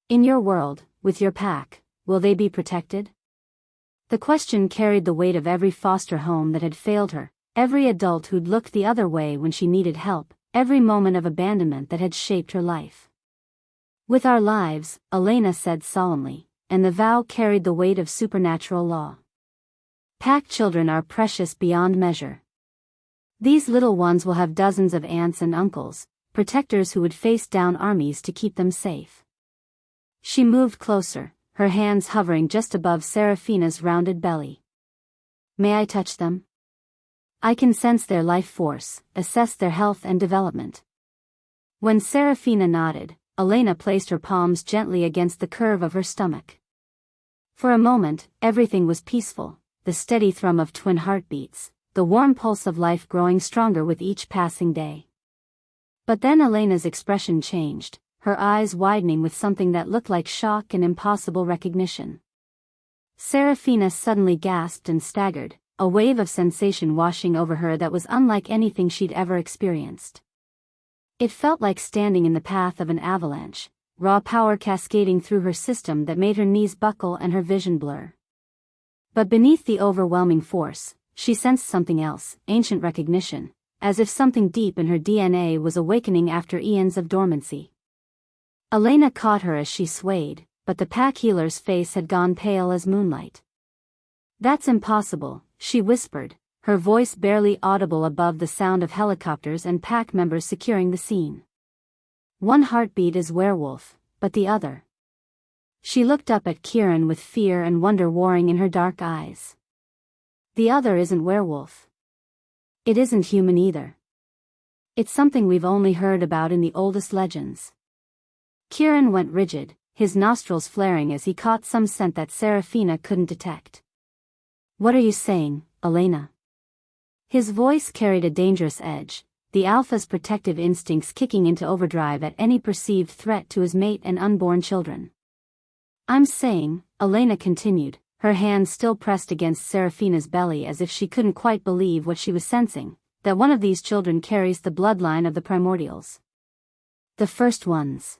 In your world, with your pack, will they be protected? The question carried the weight of every foster home that had failed her, every adult who'd looked the other way when she needed help, every moment of abandonment that had shaped her life. With our lives, Elena said solemnly, and the vow carried the weight of supernatural law. Pack children are precious beyond measure. These little ones will have dozens of aunts and uncles, protectors who would face down armies to keep them safe. She moved closer, her hands hovering just above Seraphina's rounded belly. May I touch them? I can sense their life force, assess their health and development. When Seraphina nodded, Elena placed her palms gently against the curve of her stomach. For a moment, everything was peaceful, the steady thrum of twin heartbeats, the warm pulse of life growing stronger with each passing day. But then Elena's expression changed, her eyes widening with something that looked like shock and impossible recognition. Seraphina suddenly gasped and staggered, a wave of sensation washing over her that was unlike anything she'd ever experienced. It felt like standing in the path of an avalanche, raw power cascading through her system that made her knees buckle and her vision blur. But beneath the overwhelming force, she sensed something else, ancient recognition, as if something deep in her DNA was awakening after eons of dormancy. Elena caught her as she swayed, but the pack healer's face had gone pale as moonlight. That's impossible, she whispered, her voice barely audible above the sound of helicopters and pack members securing the scene. One heartbeat is werewolf, but the other. She looked up at Kieran with fear and wonder warring in her dark eyes. The other isn't werewolf. It isn't human either. It's something we've only heard about in the oldest legends. Kieran went rigid, his nostrils flaring as he caught some scent that Seraphina couldn't detect. What are you saying, Elena? His voice carried a dangerous edge, the alpha's protective instincts kicking into overdrive at any perceived threat to his mate and unborn children. I'm saying, Elena continued, her hands still pressed against Seraphina's belly as if she couldn't quite believe what she was sensing, that one of these children carries the bloodline of the primordials. The first ones.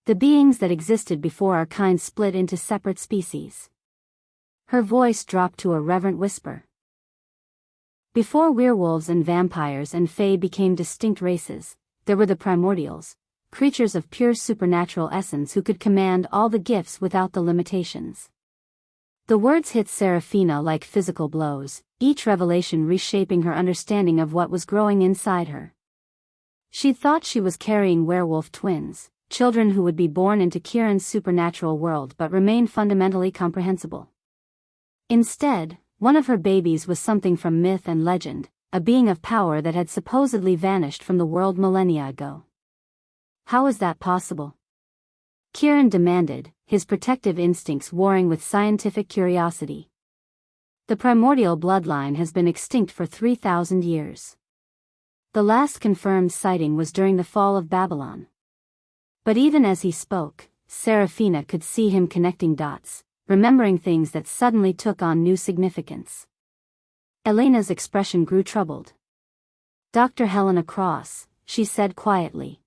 The beings that existed before our kind split into separate species. Her voice dropped to a reverent whisper. Before werewolves and vampires and fae became distinct races, there were the primordials, creatures of pure supernatural essence who could command all the gifts without the limitations. The words hit Seraphina like physical blows, each revelation reshaping her understanding of what was growing inside her. She thought she was carrying werewolf twins, children who would be born into Kieran's supernatural world but remain fundamentally comprehensible. Instead, one of her babies was something from myth and legend, a being of power that had supposedly vanished from the world millennia ago. How is that possible? Kieran demanded, his protective instincts warring with scientific curiosity. The primordial bloodline has been extinct for 3,000 years. The last confirmed sighting was during the fall of Babylon. But even as he spoke, Seraphina could see him connecting dots, remembering things that suddenly took on new significance. Elena's expression grew troubled. "Dr. Helena Cross," she said quietly.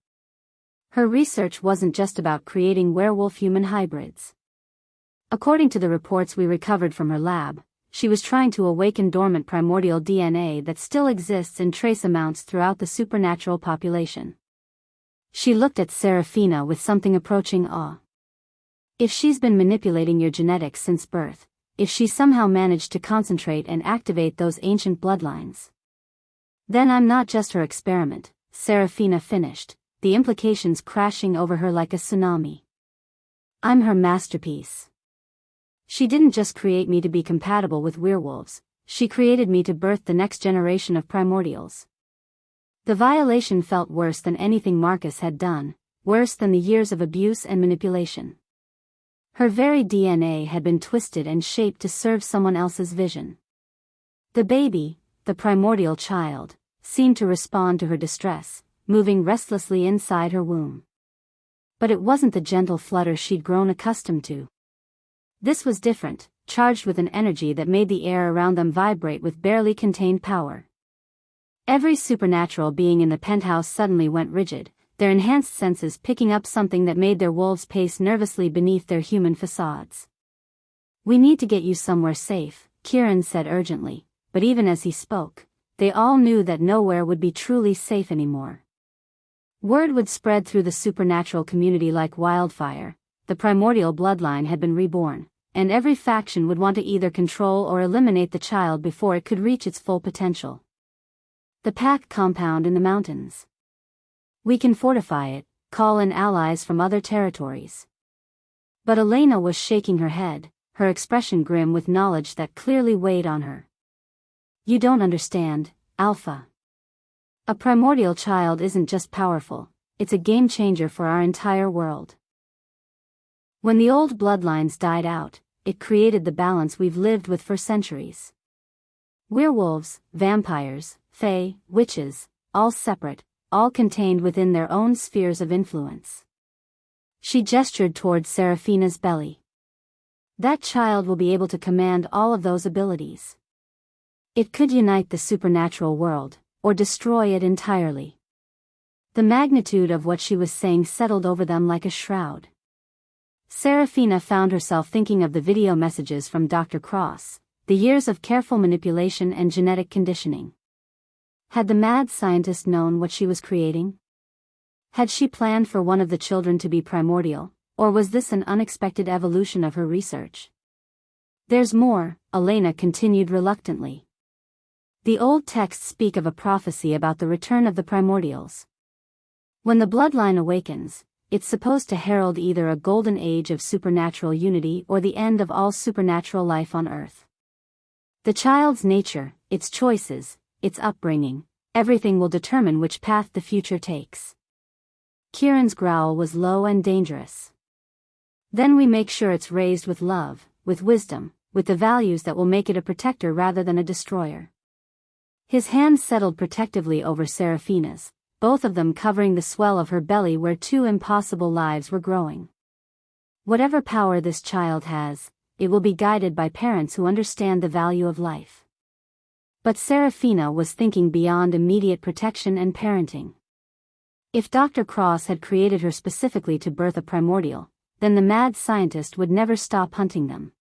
Her research wasn't just about creating werewolf-human hybrids. According to the reports we recovered from her lab, she was trying to awaken dormant primordial DNA that still exists in trace amounts throughout the supernatural population. She looked at Seraphina with something approaching awe. "If she's been manipulating your genetics since birth, if she somehow managed to concentrate and activate those ancient bloodlines, then I'm not just her experiment," Seraphina finished, the implications crashing over her like a tsunami. "I'm her masterpiece. She didn't just create me to be compatible with werewolves, she created me to birth the next generation of primordials." The violation felt worse than anything Marcus had done, worse than the years of abuse and manipulation. Her very DNA had been twisted and shaped to serve someone else's vision. The baby, the primordial child, seemed to respond to her distress, moving restlessly inside her womb. But it wasn't the gentle flutter she'd grown accustomed to. This was different, charged with an energy that made the air around them vibrate with barely contained power. Every supernatural being in the penthouse suddenly went rigid, their enhanced senses picking up something that made their wolves pace nervously beneath their human facades. "We need to get you somewhere safe," Kieran said urgently, but even as he spoke, they all knew that nowhere would be truly safe anymore. Word would spread through the supernatural community like wildfire. The primordial bloodline had been reborn, and every faction would want to either control or eliminate the child before it could reach its full potential. "The pack compound in the mountains. We can fortify it, call in allies from other territories." But Elena was shaking her head, her expression grim with knowledge that clearly weighed on her. "You don't understand, Alpha. A primordial child isn't just powerful, it's a game changer for our entire world. When the old bloodlines died out, it created the balance we've lived with for centuries. Werewolves, vampires, fae, witches, all separate, all contained within their own spheres of influence." She gestured towards Seraphina's belly. "That child will be able to command all of those abilities. It could unite the supernatural world, or destroy it entirely." The magnitude of what she was saying settled over them like a shroud. Seraphina found herself thinking of the video messages from Dr. Cross, the years of careful manipulation and genetic conditioning. Had the mad scientist known what she was creating? Had she planned for one of the children to be primordial, or was this an unexpected evolution of her research? "There's more," Elena continued reluctantly. "The old texts speak of a prophecy about the return of the primordials. When the bloodline awakens, it's supposed to herald either a golden age of supernatural unity or the end of all supernatural life on Earth. The child's nature, its choices, its upbringing, everything will determine which path the future takes." Kieran's growl was low and dangerous. "Then we make sure it's raised with love, with wisdom, with the values that will make it a protector rather than a destroyer." His hand settled protectively over Seraphina's, both of them covering the swell of her belly where two impossible lives were growing. "Whatever power this child has, it will be guided by parents who understand the value of life." But Seraphina was thinking beyond immediate protection and parenting. If Dr. Cross had created her specifically to birth a primordial, then the mad scientist would never stop hunting them.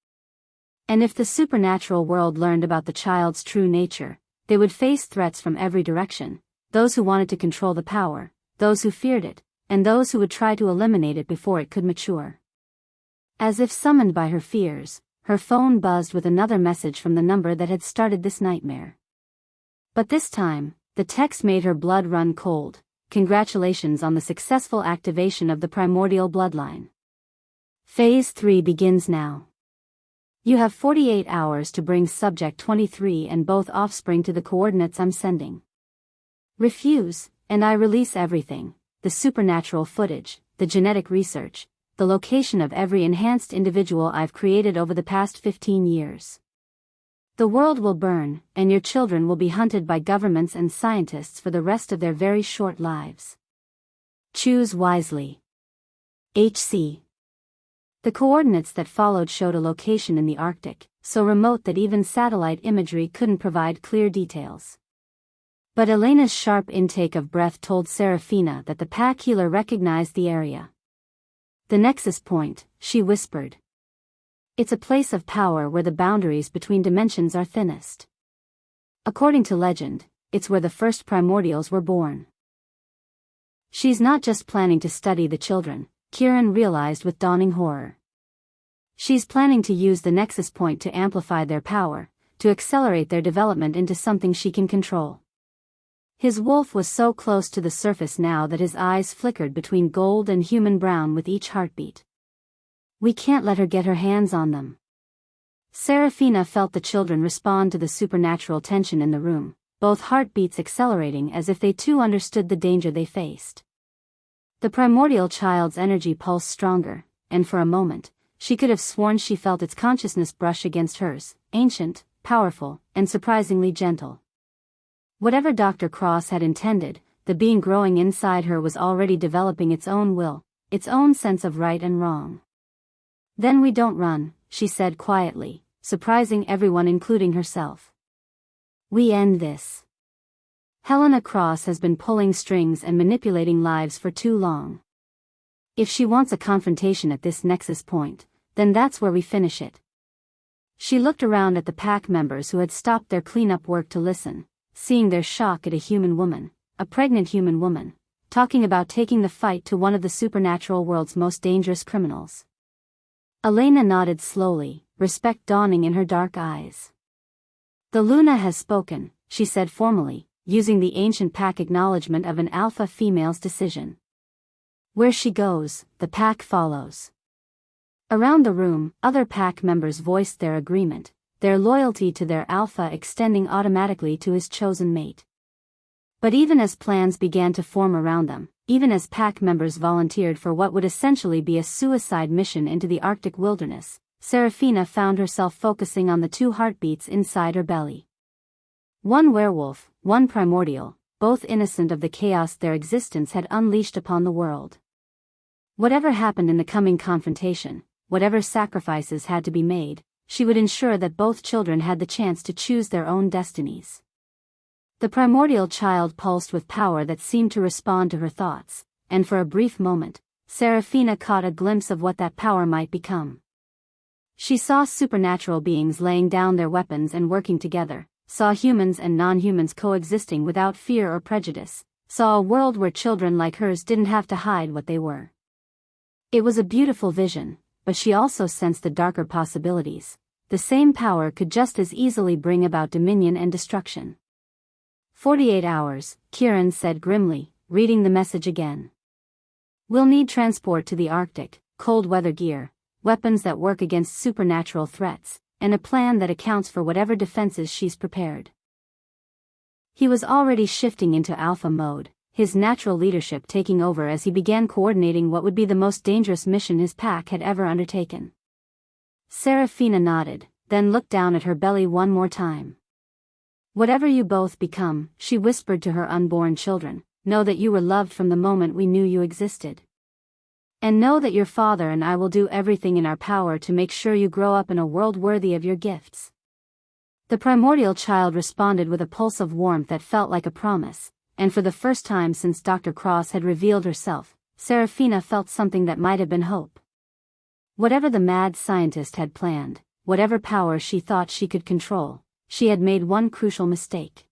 And if the supernatural world learned about the child's true nature, they would face threats from every direction, those who wanted to control the power, those who feared it, and those who would try to eliminate it before it could mature. As if summoned by her fears, her phone buzzed with another message from the number that had started this nightmare. But this time, the text made her blood run cold. "Congratulations on the successful activation of the primordial bloodline. Phase 3 begins now. You have 48 hours to bring subject 23 and both offspring to the coordinates I'm sending. Refuse, and I release everything, the supernatural footage, the genetic research, the location of every enhanced individual I've created over the past 15 years. The world will burn, and your children will be hunted by governments and scientists for the rest of their very short lives. Choose wisely. HC The coordinates that followed showed a location in the Arctic, so remote that even satellite imagery couldn't provide clear details. But Elena's sharp intake of breath told Seraphina that the pack healer recognized the area. "The Nexus Point," she whispered. "It's a place of power where the boundaries between dimensions are thinnest. According to legend, it's where the first primordials were born." She's not just planning to study the children, Kieran realized with dawning horror. She's planning to use the Nexus Point to amplify their power, to accelerate their development into something she can control. His wolf was so close to the surface now that his eyes flickered between gold and human brown with each heartbeat. "We can't let her get her hands on them." Seraphina felt the children respond to the supernatural tension in the room, both heartbeats accelerating as if they too understood the danger they faced. The primordial child's energy pulsed stronger, and for a moment, she could have sworn she felt its consciousness brush against hers, ancient, powerful, and surprisingly gentle. Whatever Dr. Cross had intended, the being growing inside her was already developing its own will, its own sense of right and wrong. "Then we don't run," she said quietly, surprising everyone including herself. "We end this. Helena Cross has been pulling strings and manipulating lives for too long. If she wants a confrontation at this Nexus Point, then that's where we finish it." She looked around at the pack members who had stopped their cleanup work to listen, seeing their shock at a human woman, a pregnant human woman, talking about taking the fight to one of the supernatural world's most dangerous criminals. Elena nodded slowly, respect dawning in her dark eyes. "The Luna has spoken," she said formally, using the ancient pack acknowledgement of an alpha female's decision. "Where she goes, the pack follows." Around the room, other pack members voiced their agreement, their loyalty to their alpha extending automatically to his chosen mate. But even as plans began to form around them, even as pack members volunteered for what would essentially be a suicide mission into the Arctic wilderness, Seraphina found herself focusing on the two heartbeats inside her belly. One werewolf, one primordial, both innocent of the chaos their existence had unleashed upon the world. Whatever happened in the coming confrontation, whatever sacrifices had to be made, she would ensure that both children had the chance to choose their own destinies. The primordial child pulsed with power that seemed to respond to her thoughts, and for a brief moment, Seraphina caught a glimpse of what that power might become. She saw supernatural beings laying down their weapons and working together, saw humans and non-humans coexisting without fear or prejudice, saw a world where children like hers didn't have to hide what they were. It was a beautiful vision, but she also sensed the darker possibilities. The same power could just as easily bring about dominion and destruction. 48 hours, Kieran said grimly, reading the message again. "We'll need transport to the Arctic, cold weather gear, weapons that work against supernatural threats, and a plan that accounts for whatever defenses she's prepared." He was already shifting into alpha mode, his natural leadership taking over as he began coordinating what would be the most dangerous mission his pack had ever undertaken. Seraphina nodded, then looked down at her belly one more time. "Whatever you both become," she whispered to her unborn children, "know that you were loved from the moment we knew you existed. And know that your father and I will do everything in our power to make sure you grow up in a world worthy of your gifts." The primordial child responded with a pulse of warmth that felt like a promise, and for the first time since Dr. Cross had revealed herself, Seraphina felt something that might have been hope. Whatever the mad scientist had planned, whatever power she thought she could control, she had made one crucial mistake.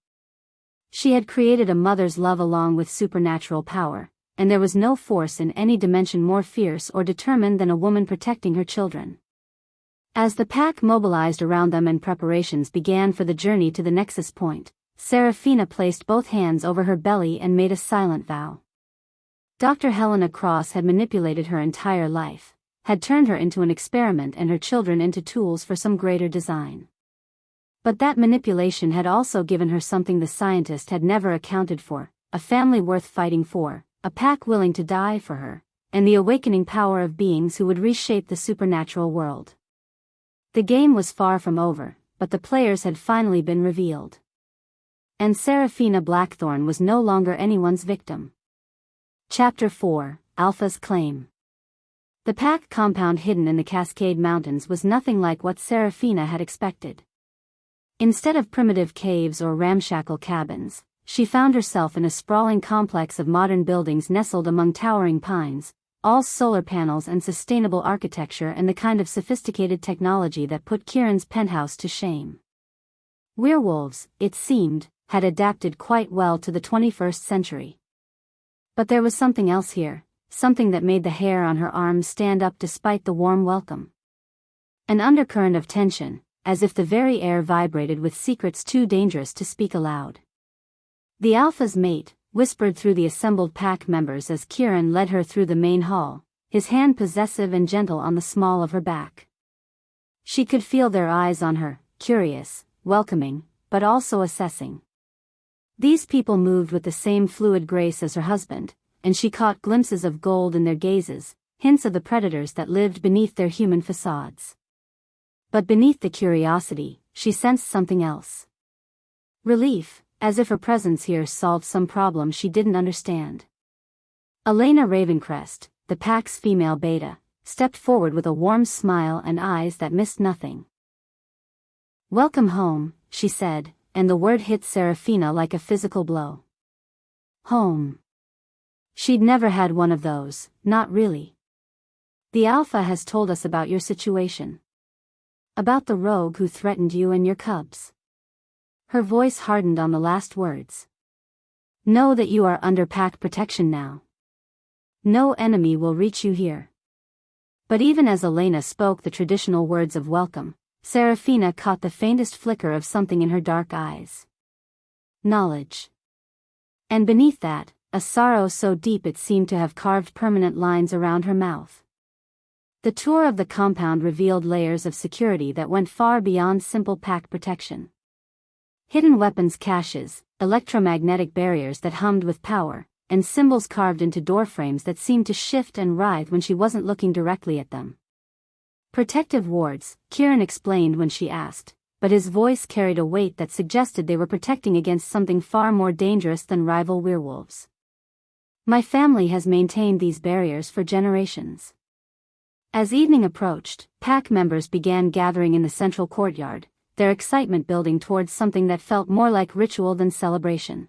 She had created a mother's love along with supernatural power, and there was no force in any dimension more fierce or determined than a woman protecting her children. As the pack mobilized around them and preparations began for the journey to the Nexus Point, Seraphina placed both hands over her belly and made a silent vow. Dr. Helena Cross had manipulated her entire life, had turned her into an experiment and her children into tools for some greater design. But that manipulation had also given her something the scientist had never accounted for, a family worth fighting for, a pack willing to die for her, and the awakening power of beings who would reshape the supernatural world. The game was far from over, but the players had finally been revealed. And Seraphina Blackthorn was no longer anyone's victim. Chapter 4, Alpha's Claim. The pack compound hidden in the Cascade Mountains was nothing like what Seraphina had expected. Instead of primitive caves or ramshackle cabins, she found herself in a sprawling complex of modern buildings nestled among towering pines, all solar panels and sustainable architecture and the kind of sophisticated technology that put Kieran's penthouse to shame. Werewolves, it seemed, had adapted quite well to the 21st century. But there was something else here, something that made the hair on her arms stand up despite the warm welcome. An undercurrent of tension, as if the very air vibrated with secrets too dangerous to speak aloud. The Alpha's mate whispered through the assembled pack members as Kieran led her through the main hall, his hand possessive and gentle on the small of her back. She could feel their eyes on her, curious, welcoming, but also assessing. These people moved with the same fluid grace as her husband, and she caught glimpses of gold in their gazes, hints of the predators that lived beneath their human facades. But beneath the curiosity, she sensed something else. Relief, as if her presence here solved some problem she didn't understand. Elena Ravencrest, the pack's female beta, stepped forward with a warm smile and eyes that missed nothing. "Welcome home," she said, and the word hit Seraphina like a physical blow. Home. She'd never had one of those, not really. "The Alpha has told us about your situation. About the rogue who threatened you and your cubs." Her voice hardened on the last words. "Know that you are under pack protection now. No enemy will reach you here." But even as Elena spoke the traditional words of welcome, Seraphina caught the faintest flicker of something in her dark eyes. Knowledge. And beneath that, a sorrow so deep it seemed to have carved permanent lines around her mouth. The tour of the compound revealed layers of security that went far beyond simple pack protection. Hidden weapons caches, electromagnetic barriers that hummed with power, and symbols carved into doorframes that seemed to shift and writhe when she wasn't looking directly at them. "Protective wards," Kieran explained when she asked, but his voice carried a weight that suggested they were protecting against something far more dangerous than rival werewolves. "My family has maintained these barriers for generations." As evening approached, pack members began gathering in the central courtyard, their excitement building towards something that felt more like ritual than celebration.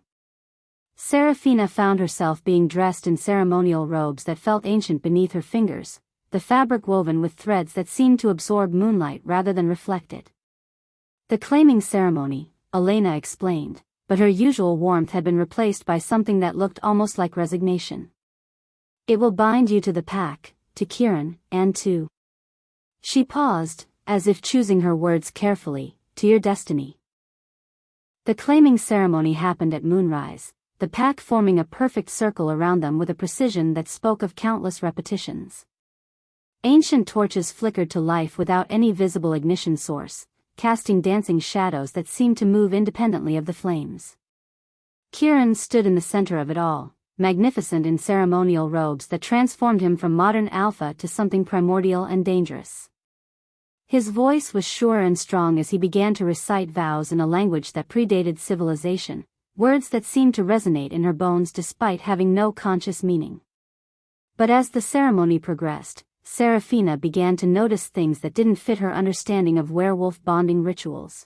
Seraphina found herself being dressed in ceremonial robes that felt ancient beneath her fingers, the fabric woven with threads that seemed to absorb moonlight rather than reflect it. "The claiming ceremony," Elena explained, but her usual warmth had been replaced by something that looked almost like resignation. "It will bind you to the pack, to Kieran, and to..." She paused, as if choosing her words carefully, "to your destiny." The claiming ceremony happened at moonrise, the pack forming a perfect circle around them with a precision that spoke of countless repetitions. Ancient torches flickered to life without any visible ignition source, casting dancing shadows that seemed to move independently of the flames. Kieran stood in the center of it all, magnificent in ceremonial robes that transformed him from modern alpha to something primordial and dangerous. His voice was sure and strong as he began to recite vows in a language that predated civilization, words that seemed to resonate in her bones despite having no conscious meaning. But as the ceremony progressed, Seraphina began to notice things that didn't fit her understanding of werewolf bonding rituals.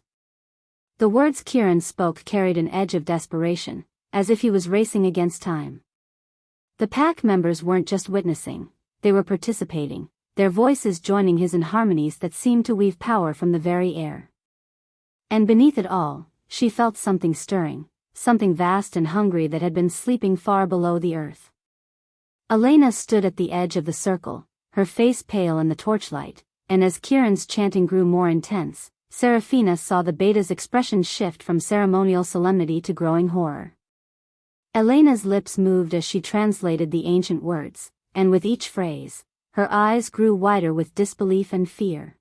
The words Kieran spoke carried an edge of desperation, as if he was racing against time. The pack members weren't just witnessing, they were participating, their voices joining his in harmonies that seemed to weave power from the very air. And beneath it all, she felt something stirring, something vast and hungry that had been sleeping far below the earth. Elena stood at the edge of the circle, her face pale in the torchlight, and as Kieran's chanting grew more intense, Seraphina saw the beta's expression shift from ceremonial solemnity to growing horror. Elena's lips moved as she translated the ancient words, and with each phrase, her eyes grew wider with disbelief and fear.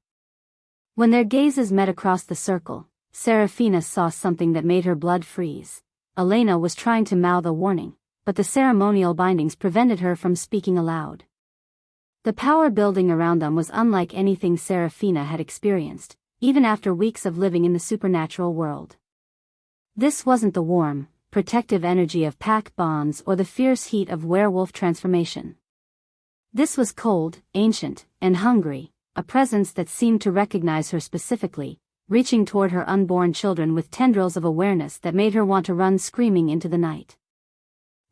When their gazes met across the circle, Seraphina saw something that made her blood freeze. Elena was trying to mouth a warning, but the ceremonial bindings prevented her from speaking aloud. The power building around them was unlike anything Seraphina had experienced, even after weeks of living in the supernatural world. This wasn't the warm, protective energy of pack bonds or the fierce heat of werewolf transformation. This was cold, ancient, and hungry, a presence that seemed to recognize her specifically, reaching toward her unborn children with tendrils of awareness that made her want to run screaming into the night.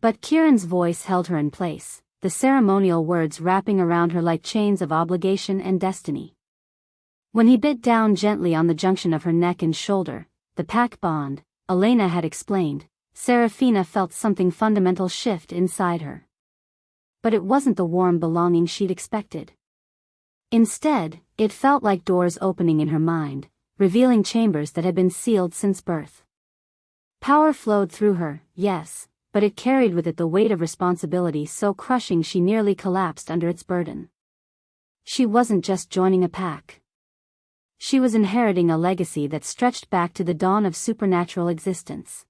But Kieran's voice held her in place, the ceremonial words wrapping around her like chains of obligation and destiny. When he bit down gently on the junction of her neck and shoulder, the pack bond, Elena had explained, Seraphina felt something fundamental shift inside her. But it wasn't the warm belonging she'd expected. Instead, it felt like doors opening in her mind, revealing chambers that had been sealed since birth. Power flowed through her, yes, but it carried with it the weight of responsibility so crushing she nearly collapsed under its burden. She wasn't just joining a pack. She was inheriting a legacy that stretched back to the dawn of supernatural existence.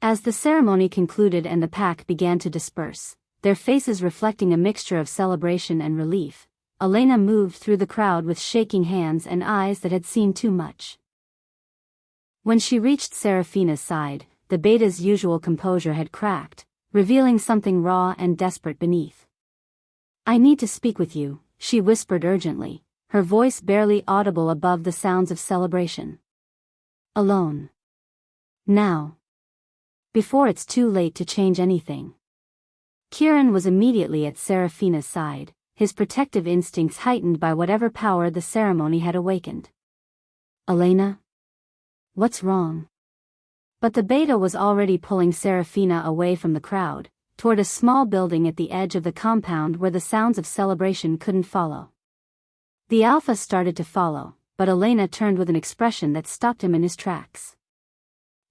As the ceremony concluded and the pack began to disperse, their faces reflecting a mixture of celebration and relief, Elena moved through the crowd with shaking hands and eyes that had seen too much. When she reached Seraphina's side, the beta's usual composure had cracked, revealing something raw and desperate beneath. "I need to speak with you," she whispered urgently, her voice barely audible above the sounds of celebration. "Alone. Now. Before it's too late to change anything." Kieran was immediately at Seraphina's side, his protective instincts heightened by whatever power the ceremony had awakened. "Elena? What's wrong?" But the beta was already pulling Seraphina away from the crowd, toward a small building at the edge of the compound where the sounds of celebration couldn't follow. The alpha started to follow, but Elena turned with an expression that stopped him in his tracks.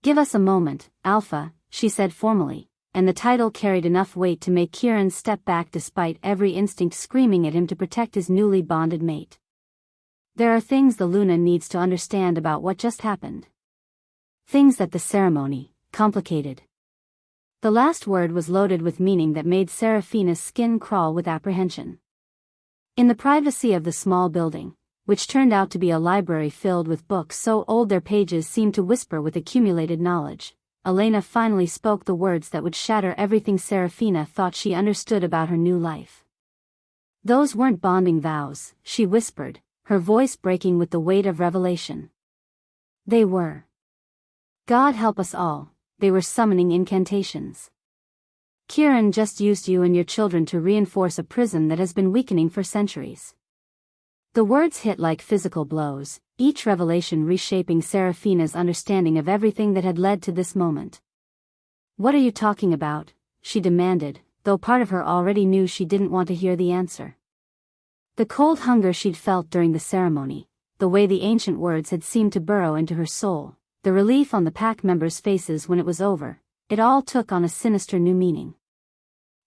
"Give us a moment, Alpha," she said formally, and the title carried enough weight to make Kieran step back despite every instinct screaming at him to protect his newly bonded mate. "There are things the Luna needs to understand about what just happened. Things that the ceremony, complicated." The last word was loaded with meaning that made Seraphina's skin crawl with apprehension. In the privacy of the small building, which turned out to be a library filled with books so old their pages seemed to whisper with accumulated knowledge, Elena finally spoke the words that would shatter everything Seraphina thought she understood about her new life. "Those weren't bonding vows," she whispered, her voice breaking with the weight of revelation. "They were. God help us all, they were summoning incantations. Kieran just used you and your children to reinforce a prison that has been weakening for centuries." The words hit like physical blows, each revelation reshaping Seraphina's understanding of everything that had led to this moment. "What are you talking about?" she demanded, though part of her already knew she didn't want to hear the answer. The cold hunger she'd felt during the ceremony, the way the ancient words had seemed to burrow into her soul, the relief on the pack members' faces when it was over, it all took on a sinister new meaning.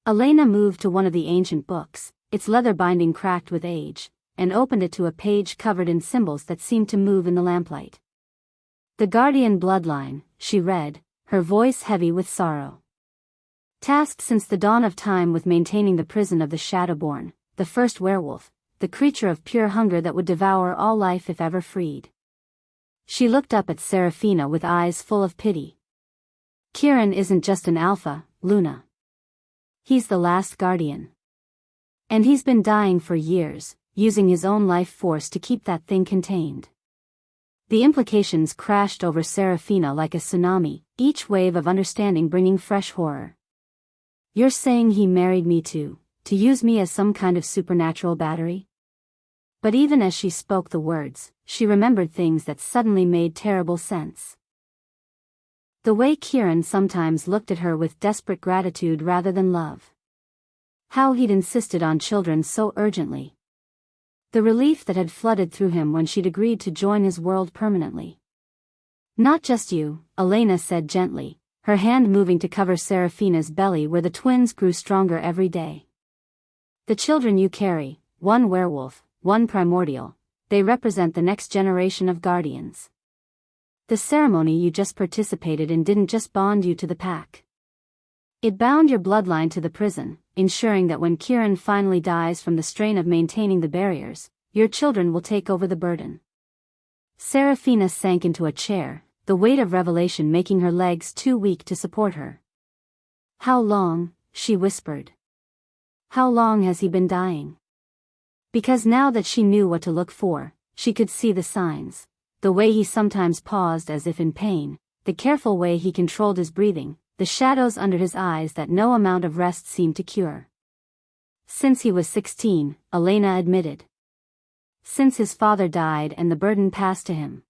Elena moved to one of the ancient books, its leather binding cracked with age, and opened it to a page covered in symbols that seemed to move in the lamplight. "The Guardian Bloodline," she read, her voice heavy with sorrow. "Tasked since the dawn of time with maintaining the prison of the Shadowborn, the first werewolf, the creature of pure hunger that would devour all life if ever freed." She looked up at Seraphina with eyes full of pity. "Kieran isn't just an alpha, Luna. He's the last guardian. And he's been dying for years, using his own life force to keep that thing contained." The implications crashed over Seraphina like a tsunami, each wave of understanding bringing fresh horror. "You're saying he married me to use me as some kind of supernatural battery?" But even as she spoke the words, she remembered things that suddenly made terrible sense. The way Kieran sometimes looked at her with desperate gratitude rather than love. How he'd insisted on children so urgently. The relief that had flooded through him when she'd agreed to join his world permanently. "Not just you," Elena said gently, her hand moving to cover Seraphina's belly where the twins grew stronger every day. "The children you carry, one werewolf, one primordial, they represent the next generation of guardians. The ceremony you just participated in didn't just bond you to the pack. It bound your bloodline to the prison, ensuring that when Kieran finally dies from the strain of maintaining the barriers, your children will take over the burden." Seraphina sank into a chair, the weight of revelation making her legs too weak to support her. "How long?" she whispered. How long has he been dying? Because now that she knew what to look for, she could see the signs. The way he sometimes paused as if in pain, the careful way he controlled his breathing, the shadows under his eyes that no amount of rest seemed to cure. Since he was 16, Elena admitted. Since his father died and the burden passed to him.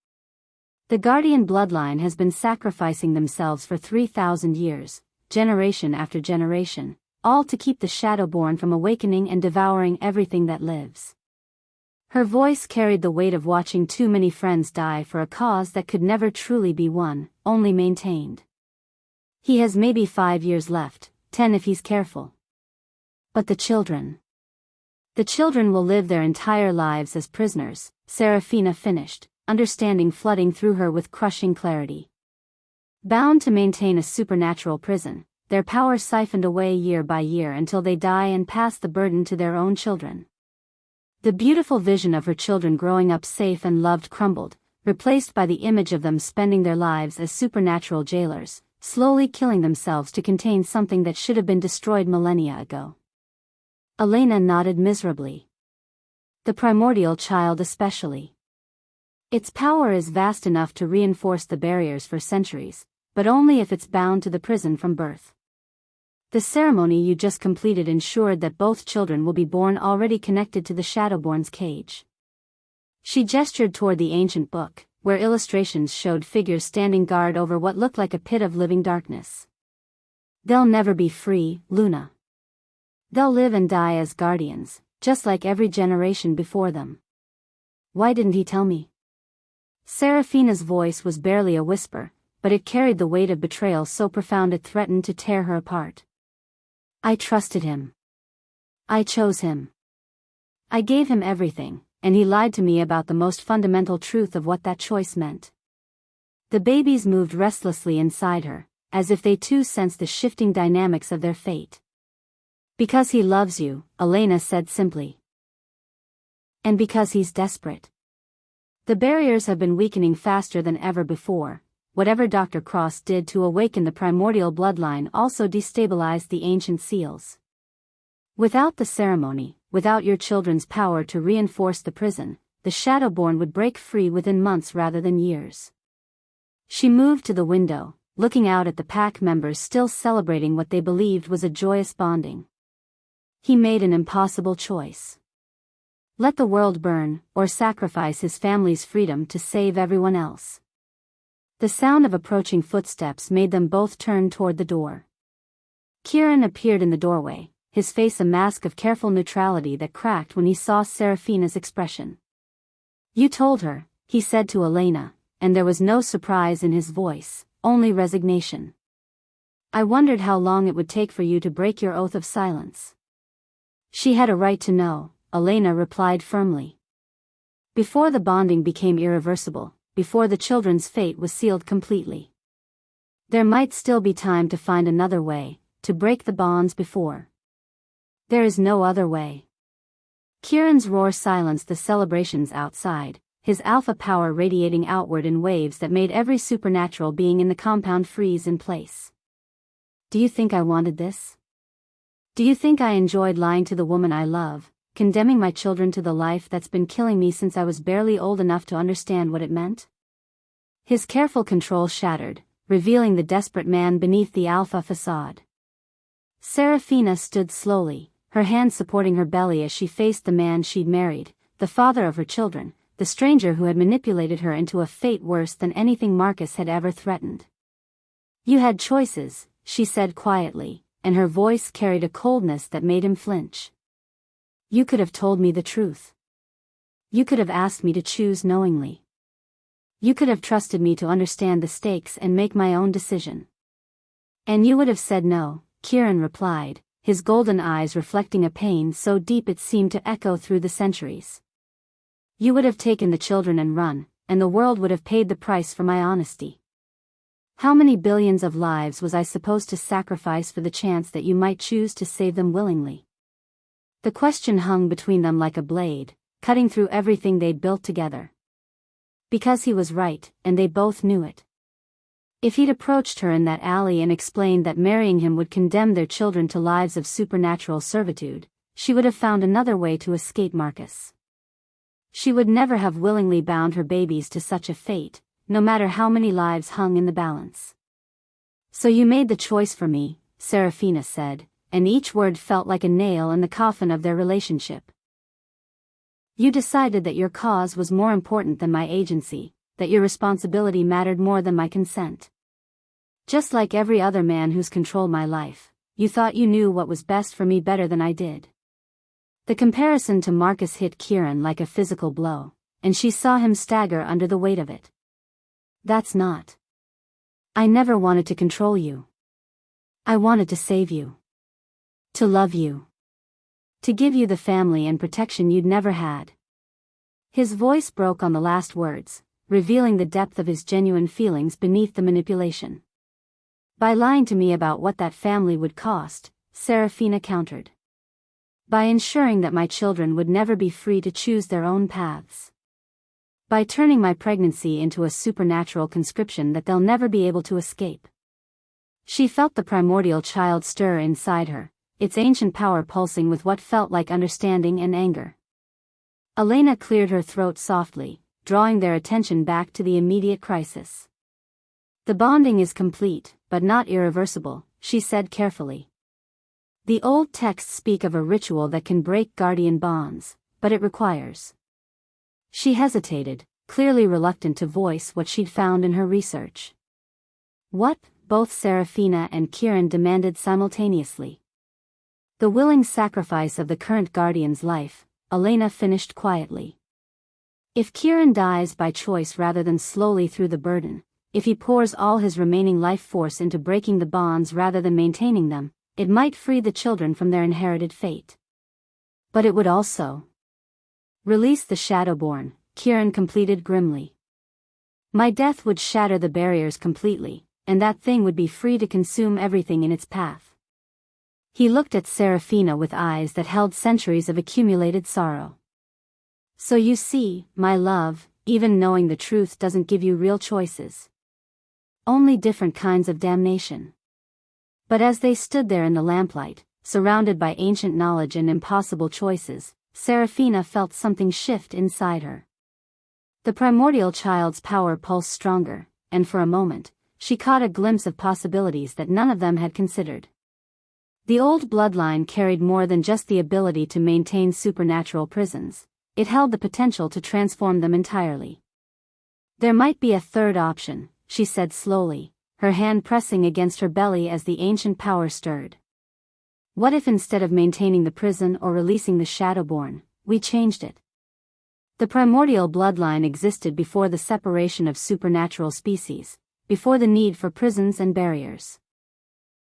The guardian bloodline has been sacrificing themselves for 3,000 years, generation after generation, all to keep the Shadowborn from awakening and devouring everything that lives. Her voice carried the weight of watching too many friends die for a cause that could never truly be won, only maintained. He has maybe 5 years left, 10 if he's careful. But the children. The children will live their entire lives as prisoners, Seraphina finished, understanding flooding through her with crushing clarity. Bound to maintain a supernatural prison, their power siphoned away year by year until they die and pass the burden to their own children. The beautiful vision of her children growing up safe and loved crumbled, replaced by the image of them spending their lives as supernatural jailers, slowly killing themselves to contain something that should have been destroyed millennia ago. Elena nodded miserably. The primordial child especially. Its power is vast enough to reinforce the barriers for centuries, but only if it's bound to the prison from birth. The ceremony you just completed ensured that both children will be born already connected to the Shadowborn's cage. She gestured toward the ancient book, where illustrations showed figures standing guard over what looked like a pit of living darkness. They'll never be free, Luna. They'll live and die as guardians, just like every generation before them. Why didn't he tell me? Seraphina's voice was barely a whisper, but it carried the weight of betrayal so profound it threatened to tear her apart. I trusted him. I chose him. I gave him everything, and he lied to me about the most fundamental truth of what that choice meant. The babies moved restlessly inside her, as if they too sensed the shifting dynamics of their fate. Because he loves you, Elena said simply. And because he's desperate. The barriers have been weakening faster than ever before. Whatever Dr. Cross did to awaken the primordial bloodline also destabilized the ancient seals. Without the ceremony, without your children's power to reinforce the prison, the Shadowborn would break free within months rather than years. She moved to the window, looking out at the pack members still celebrating what they believed was a joyous bonding. He made an impossible choice. Let the world burn, or sacrifice his family's freedom to save everyone else. The sound of approaching footsteps made them both turn toward the door. Kieran appeared in the doorway, his face a mask of careful neutrality that cracked when he saw Seraphina's expression. You told her, he said to Elena, and there was no surprise in his voice, only resignation. I wondered how long it would take for you to break your oath of silence. She had a right to know, Elena replied firmly. Before the bonding became irreversible, before the children's fate was sealed completely. There might still be time to find another way, to break the bonds before. There is no other way. Kieran's roar silenced the celebrations outside, his alpha power radiating outward in waves that made every supernatural being in the compound freeze in place. Do you think I wanted this? Do you think I enjoyed lying to the woman I love, condemning my children to the life that's been killing me since I was barely old enough to understand what it meant? His careful control shattered, revealing the desperate man beneath the alpha facade. Seraphina stood slowly, her hand supporting her belly as she faced the man she'd married, the father of her children, the stranger who had manipulated her into a fate worse than anything Marcus had ever threatened. You had choices, she said quietly, and her voice carried a coldness that made him flinch. You could have told me the truth. You could have asked me to choose knowingly. You could have trusted me to understand the stakes and make my own decision. And you would have said no, Kieran replied, his golden eyes reflecting a pain so deep it seemed to echo through the centuries. You would have taken the children and run, and the world would have paid the price for my honesty. How many billions of lives was I supposed to sacrifice for the chance that you might choose to save them willingly? The question hung between them like a blade, cutting through everything they'd built together. Because he was right, and they both knew it. If he'd approached her in that alley and explained that marrying him would condemn their children to lives of supernatural servitude, she would have found another way to escape Marcus. She would never have willingly bound her babies to such a fate, no matter how many lives hung in the balance. "So you made the choice for me," Seraphina said, and each word felt like a nail in the coffin of their relationship. "You decided that your cause was more important than my agency, that your responsibility mattered more than my consent. Just like every other man who's controlled my life, you thought you knew what was best for me better than I did." The comparison to Marcus hit Kieran like a physical blow, and she saw him stagger under the weight of it. "That's not. I never wanted to control you. I wanted to save you. To love you. To give you the family and protection you'd never had." His voice broke on the last words, revealing the depth of his genuine feelings beneath the manipulation. "By lying to me about what that family would cost," Seraphina countered. "By ensuring that my children would never be free to choose their own paths. By turning my pregnancy into a supernatural conscription that they'll never be able to escape." She felt the primordial child stir inside her, its ancient power pulsing with what felt like understanding and anger. Elena cleared her throat softly, drawing their attention back to the immediate crisis. "The bonding is complete, but not irreversible," she said carefully. "The old texts speak of a ritual that can break guardian bonds, but it requires..." She hesitated, clearly reluctant to voice what she'd found in her research. "What?" both Seraphina and Kieran demanded simultaneously. "The willing sacrifice of the current guardian's life," Elena finished quietly. "If Kieran dies by choice rather than slowly through the burden, if he pours all his remaining life force into breaking the bonds rather than maintaining them, it might free the children from their inherited fate. But it would also release the Shadowborn," Kieran completed grimly. "My death would shatter the barriers completely, and that thing would be free to consume everything in its path." He looked at Seraphina with eyes that held centuries of accumulated sorrow. "So you see, my love, even knowing the truth doesn't give you real choices. Only different kinds of damnation." But as they stood there in the lamplight, surrounded by ancient knowledge and impossible choices, Seraphina felt something shift inside her. The primordial child's power pulsed stronger, and for a moment, she caught a glimpse of possibilities that none of them had considered. The old bloodline carried more than just the ability to maintain supernatural prisons, it held the potential to transform them entirely. "There might be a third option," she said slowly, her hand pressing against her belly as the ancient power stirred. "What if instead of maintaining the prison or releasing the Shadowborn, we changed it? The primordial bloodline existed before the separation of supernatural species, before the need for prisons and barriers.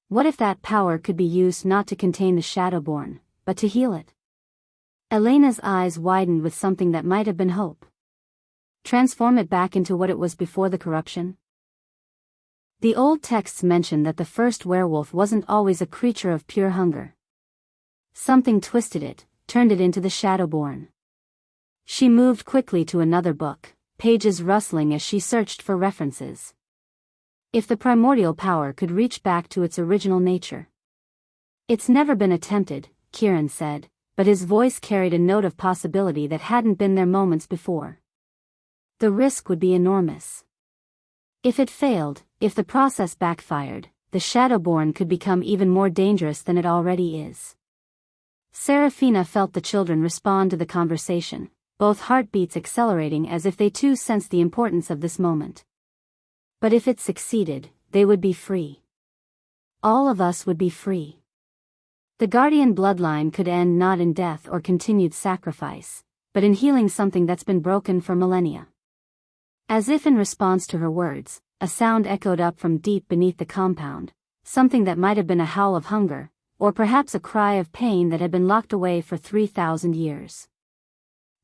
What if that power could be used not to contain the Shadowborn, but to heal it?" Elena's eyes widened with something that might have been hope. Transform it back into what it was before the corruption? The old texts mention that the first werewolf wasn't always a creature of pure hunger. Something twisted it, turned it into the Shadowborn. She moved quickly to another book, pages rustling as she searched for references. If the primordial power could reach back to its original nature. "It's never been attempted," Kieran said, but his voice carried a note of possibility that hadn't been there moments before. "The risk would be enormous. If it failed, if the process backfired, the Shadowborn could become even more dangerous than it already is." Seraphina felt the children respond to the conversation, both heartbeats accelerating as if they too sensed the importance of this moment. But if it succeeded, they would be free. All of us would be free. The guardian bloodline could end not in death or continued sacrifice, but in healing something that's been broken for millennia. As if in response to her words, a sound echoed up from deep beneath the compound, something that might have been a howl of hunger, or perhaps a cry of pain that had been locked away for 3,000 years.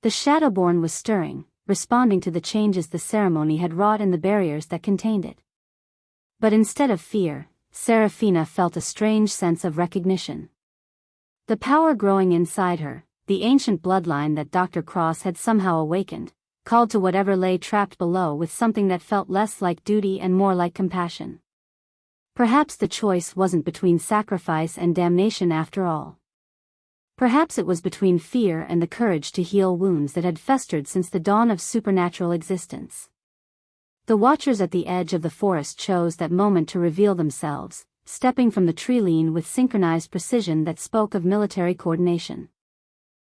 The Shadowborn was stirring, responding to the changes the ceremony had wrought in the barriers that contained it. But instead of fear, Seraphina felt a strange sense of recognition. The power growing inside her, the ancient bloodline that Dr. Cross had somehow awakened, called to whatever lay trapped below with something that felt less like duty and more like compassion. Perhaps the choice wasn't between sacrifice and damnation after all. Perhaps it was between fear and the courage to heal wounds that had festered since the dawn of supernatural existence. The watchers at the edge of the forest chose that moment to reveal themselves, stepping from the tree-line with synchronized precision that spoke of military coordination.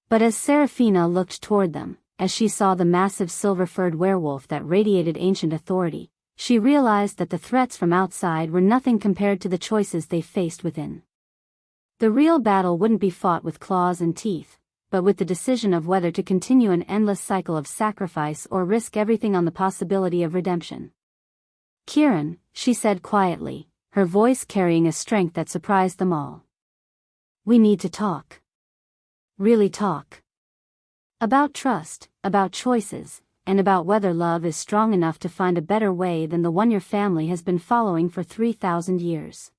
But as Seraphina looked toward them, as she saw the massive silver-furred werewolf that radiated ancient authority, she realized that the threats from outside were nothing compared to the choices they faced within. The real battle wouldn't be fought with claws and teeth, but with the decision of whether to continue an endless cycle of sacrifice or risk everything on the possibility of redemption. "Kieran," she said quietly, her voice carrying a strength that surprised them all. "We need to talk. Really talk. About trust, about choices, and about whether love is strong enough to find a better way than the one your family has been following for 3,000 years.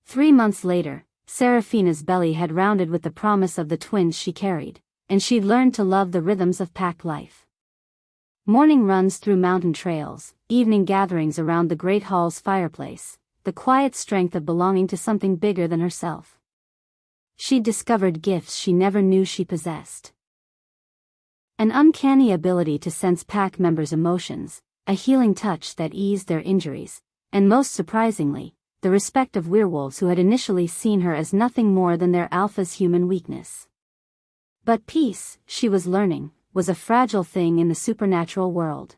3 months later, Seraphina's belly had rounded with the promise of the twins she carried, and she'd learned to love the rhythms of pack life. Morning runs through mountain trails, evening gatherings around the great hall's fireplace, the quiet strength of belonging to something bigger than herself. She'd discovered gifts she never knew she possessed. An uncanny ability to sense pack members' emotions, a healing touch that eased their injuries, and most surprisingly, the respect of werewolves who had initially seen her as nothing more than their alpha's human weakness. But peace, she was learning, was a fragile thing in the supernatural world.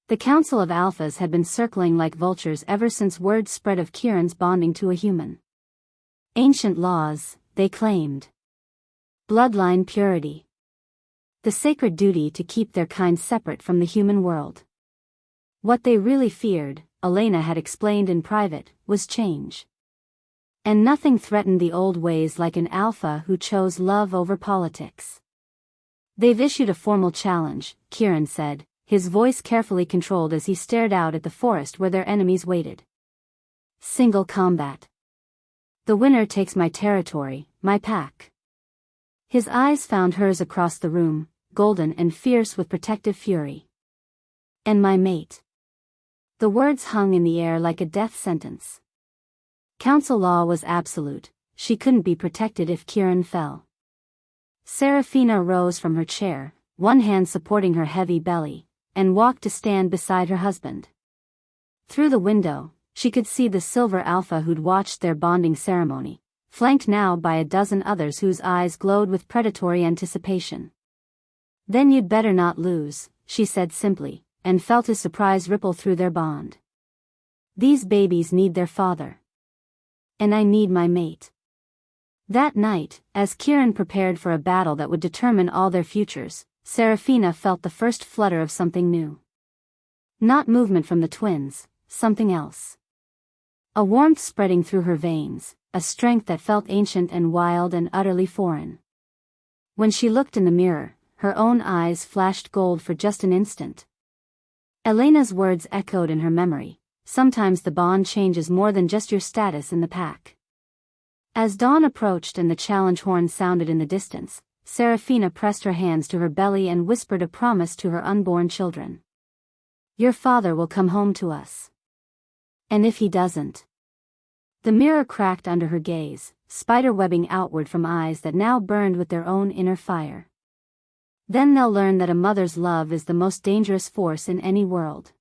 The Council of Alphas had been circling like vultures ever since word spread of Kieran's bonding to a human. Ancient laws, they claimed. Bloodline purity. The sacred duty to keep their kind separate from the human world. What they really feared, Elena had explained in private, was change. And nothing threatened the old ways like an alpha who chose love over politics. "They've issued a formal challenge," Kieran said, his voice carefully controlled as he stared out at the forest where their enemies waited. "Single combat. The winner takes my territory, my pack." His eyes found hers across the room, golden and fierce with protective fury. "And my mate." The words hung in the air like a death sentence. Council law was absolute, she couldn't be protected if Kieran fell. Seraphina rose from her chair, one hand supporting her heavy belly, and walked to stand beside her husband. Through the window, she could see the silver alpha who'd watched their bonding ceremony, flanked now by a dozen others whose eyes glowed with predatory anticipation. "Then you'd better not lose," she said simply, and felt his surprise ripple through their bond. "These babies need their father. And I need my mate." That night, as Kieran prepared for a battle that would determine all their futures, Seraphina felt the first flutter of something new. Not movement from the twins, something else. A warmth spreading through her veins, a strength that felt ancient and wild and utterly foreign. When she looked in the mirror, her own eyes flashed gold for just an instant. Elena's words echoed in her memory, "Sometimes the bond changes more than just your status in the pack." As dawn approached and the challenge horn sounded in the distance, Seraphina pressed her hands to her belly and whispered a promise to her unborn children. "Your father will come home to us. And if he doesn't..." The mirror cracked under her gaze, spider-webbing outward from eyes that now burned with their own inner fire. "Then they'll learn that a mother's love is the most dangerous force in any world."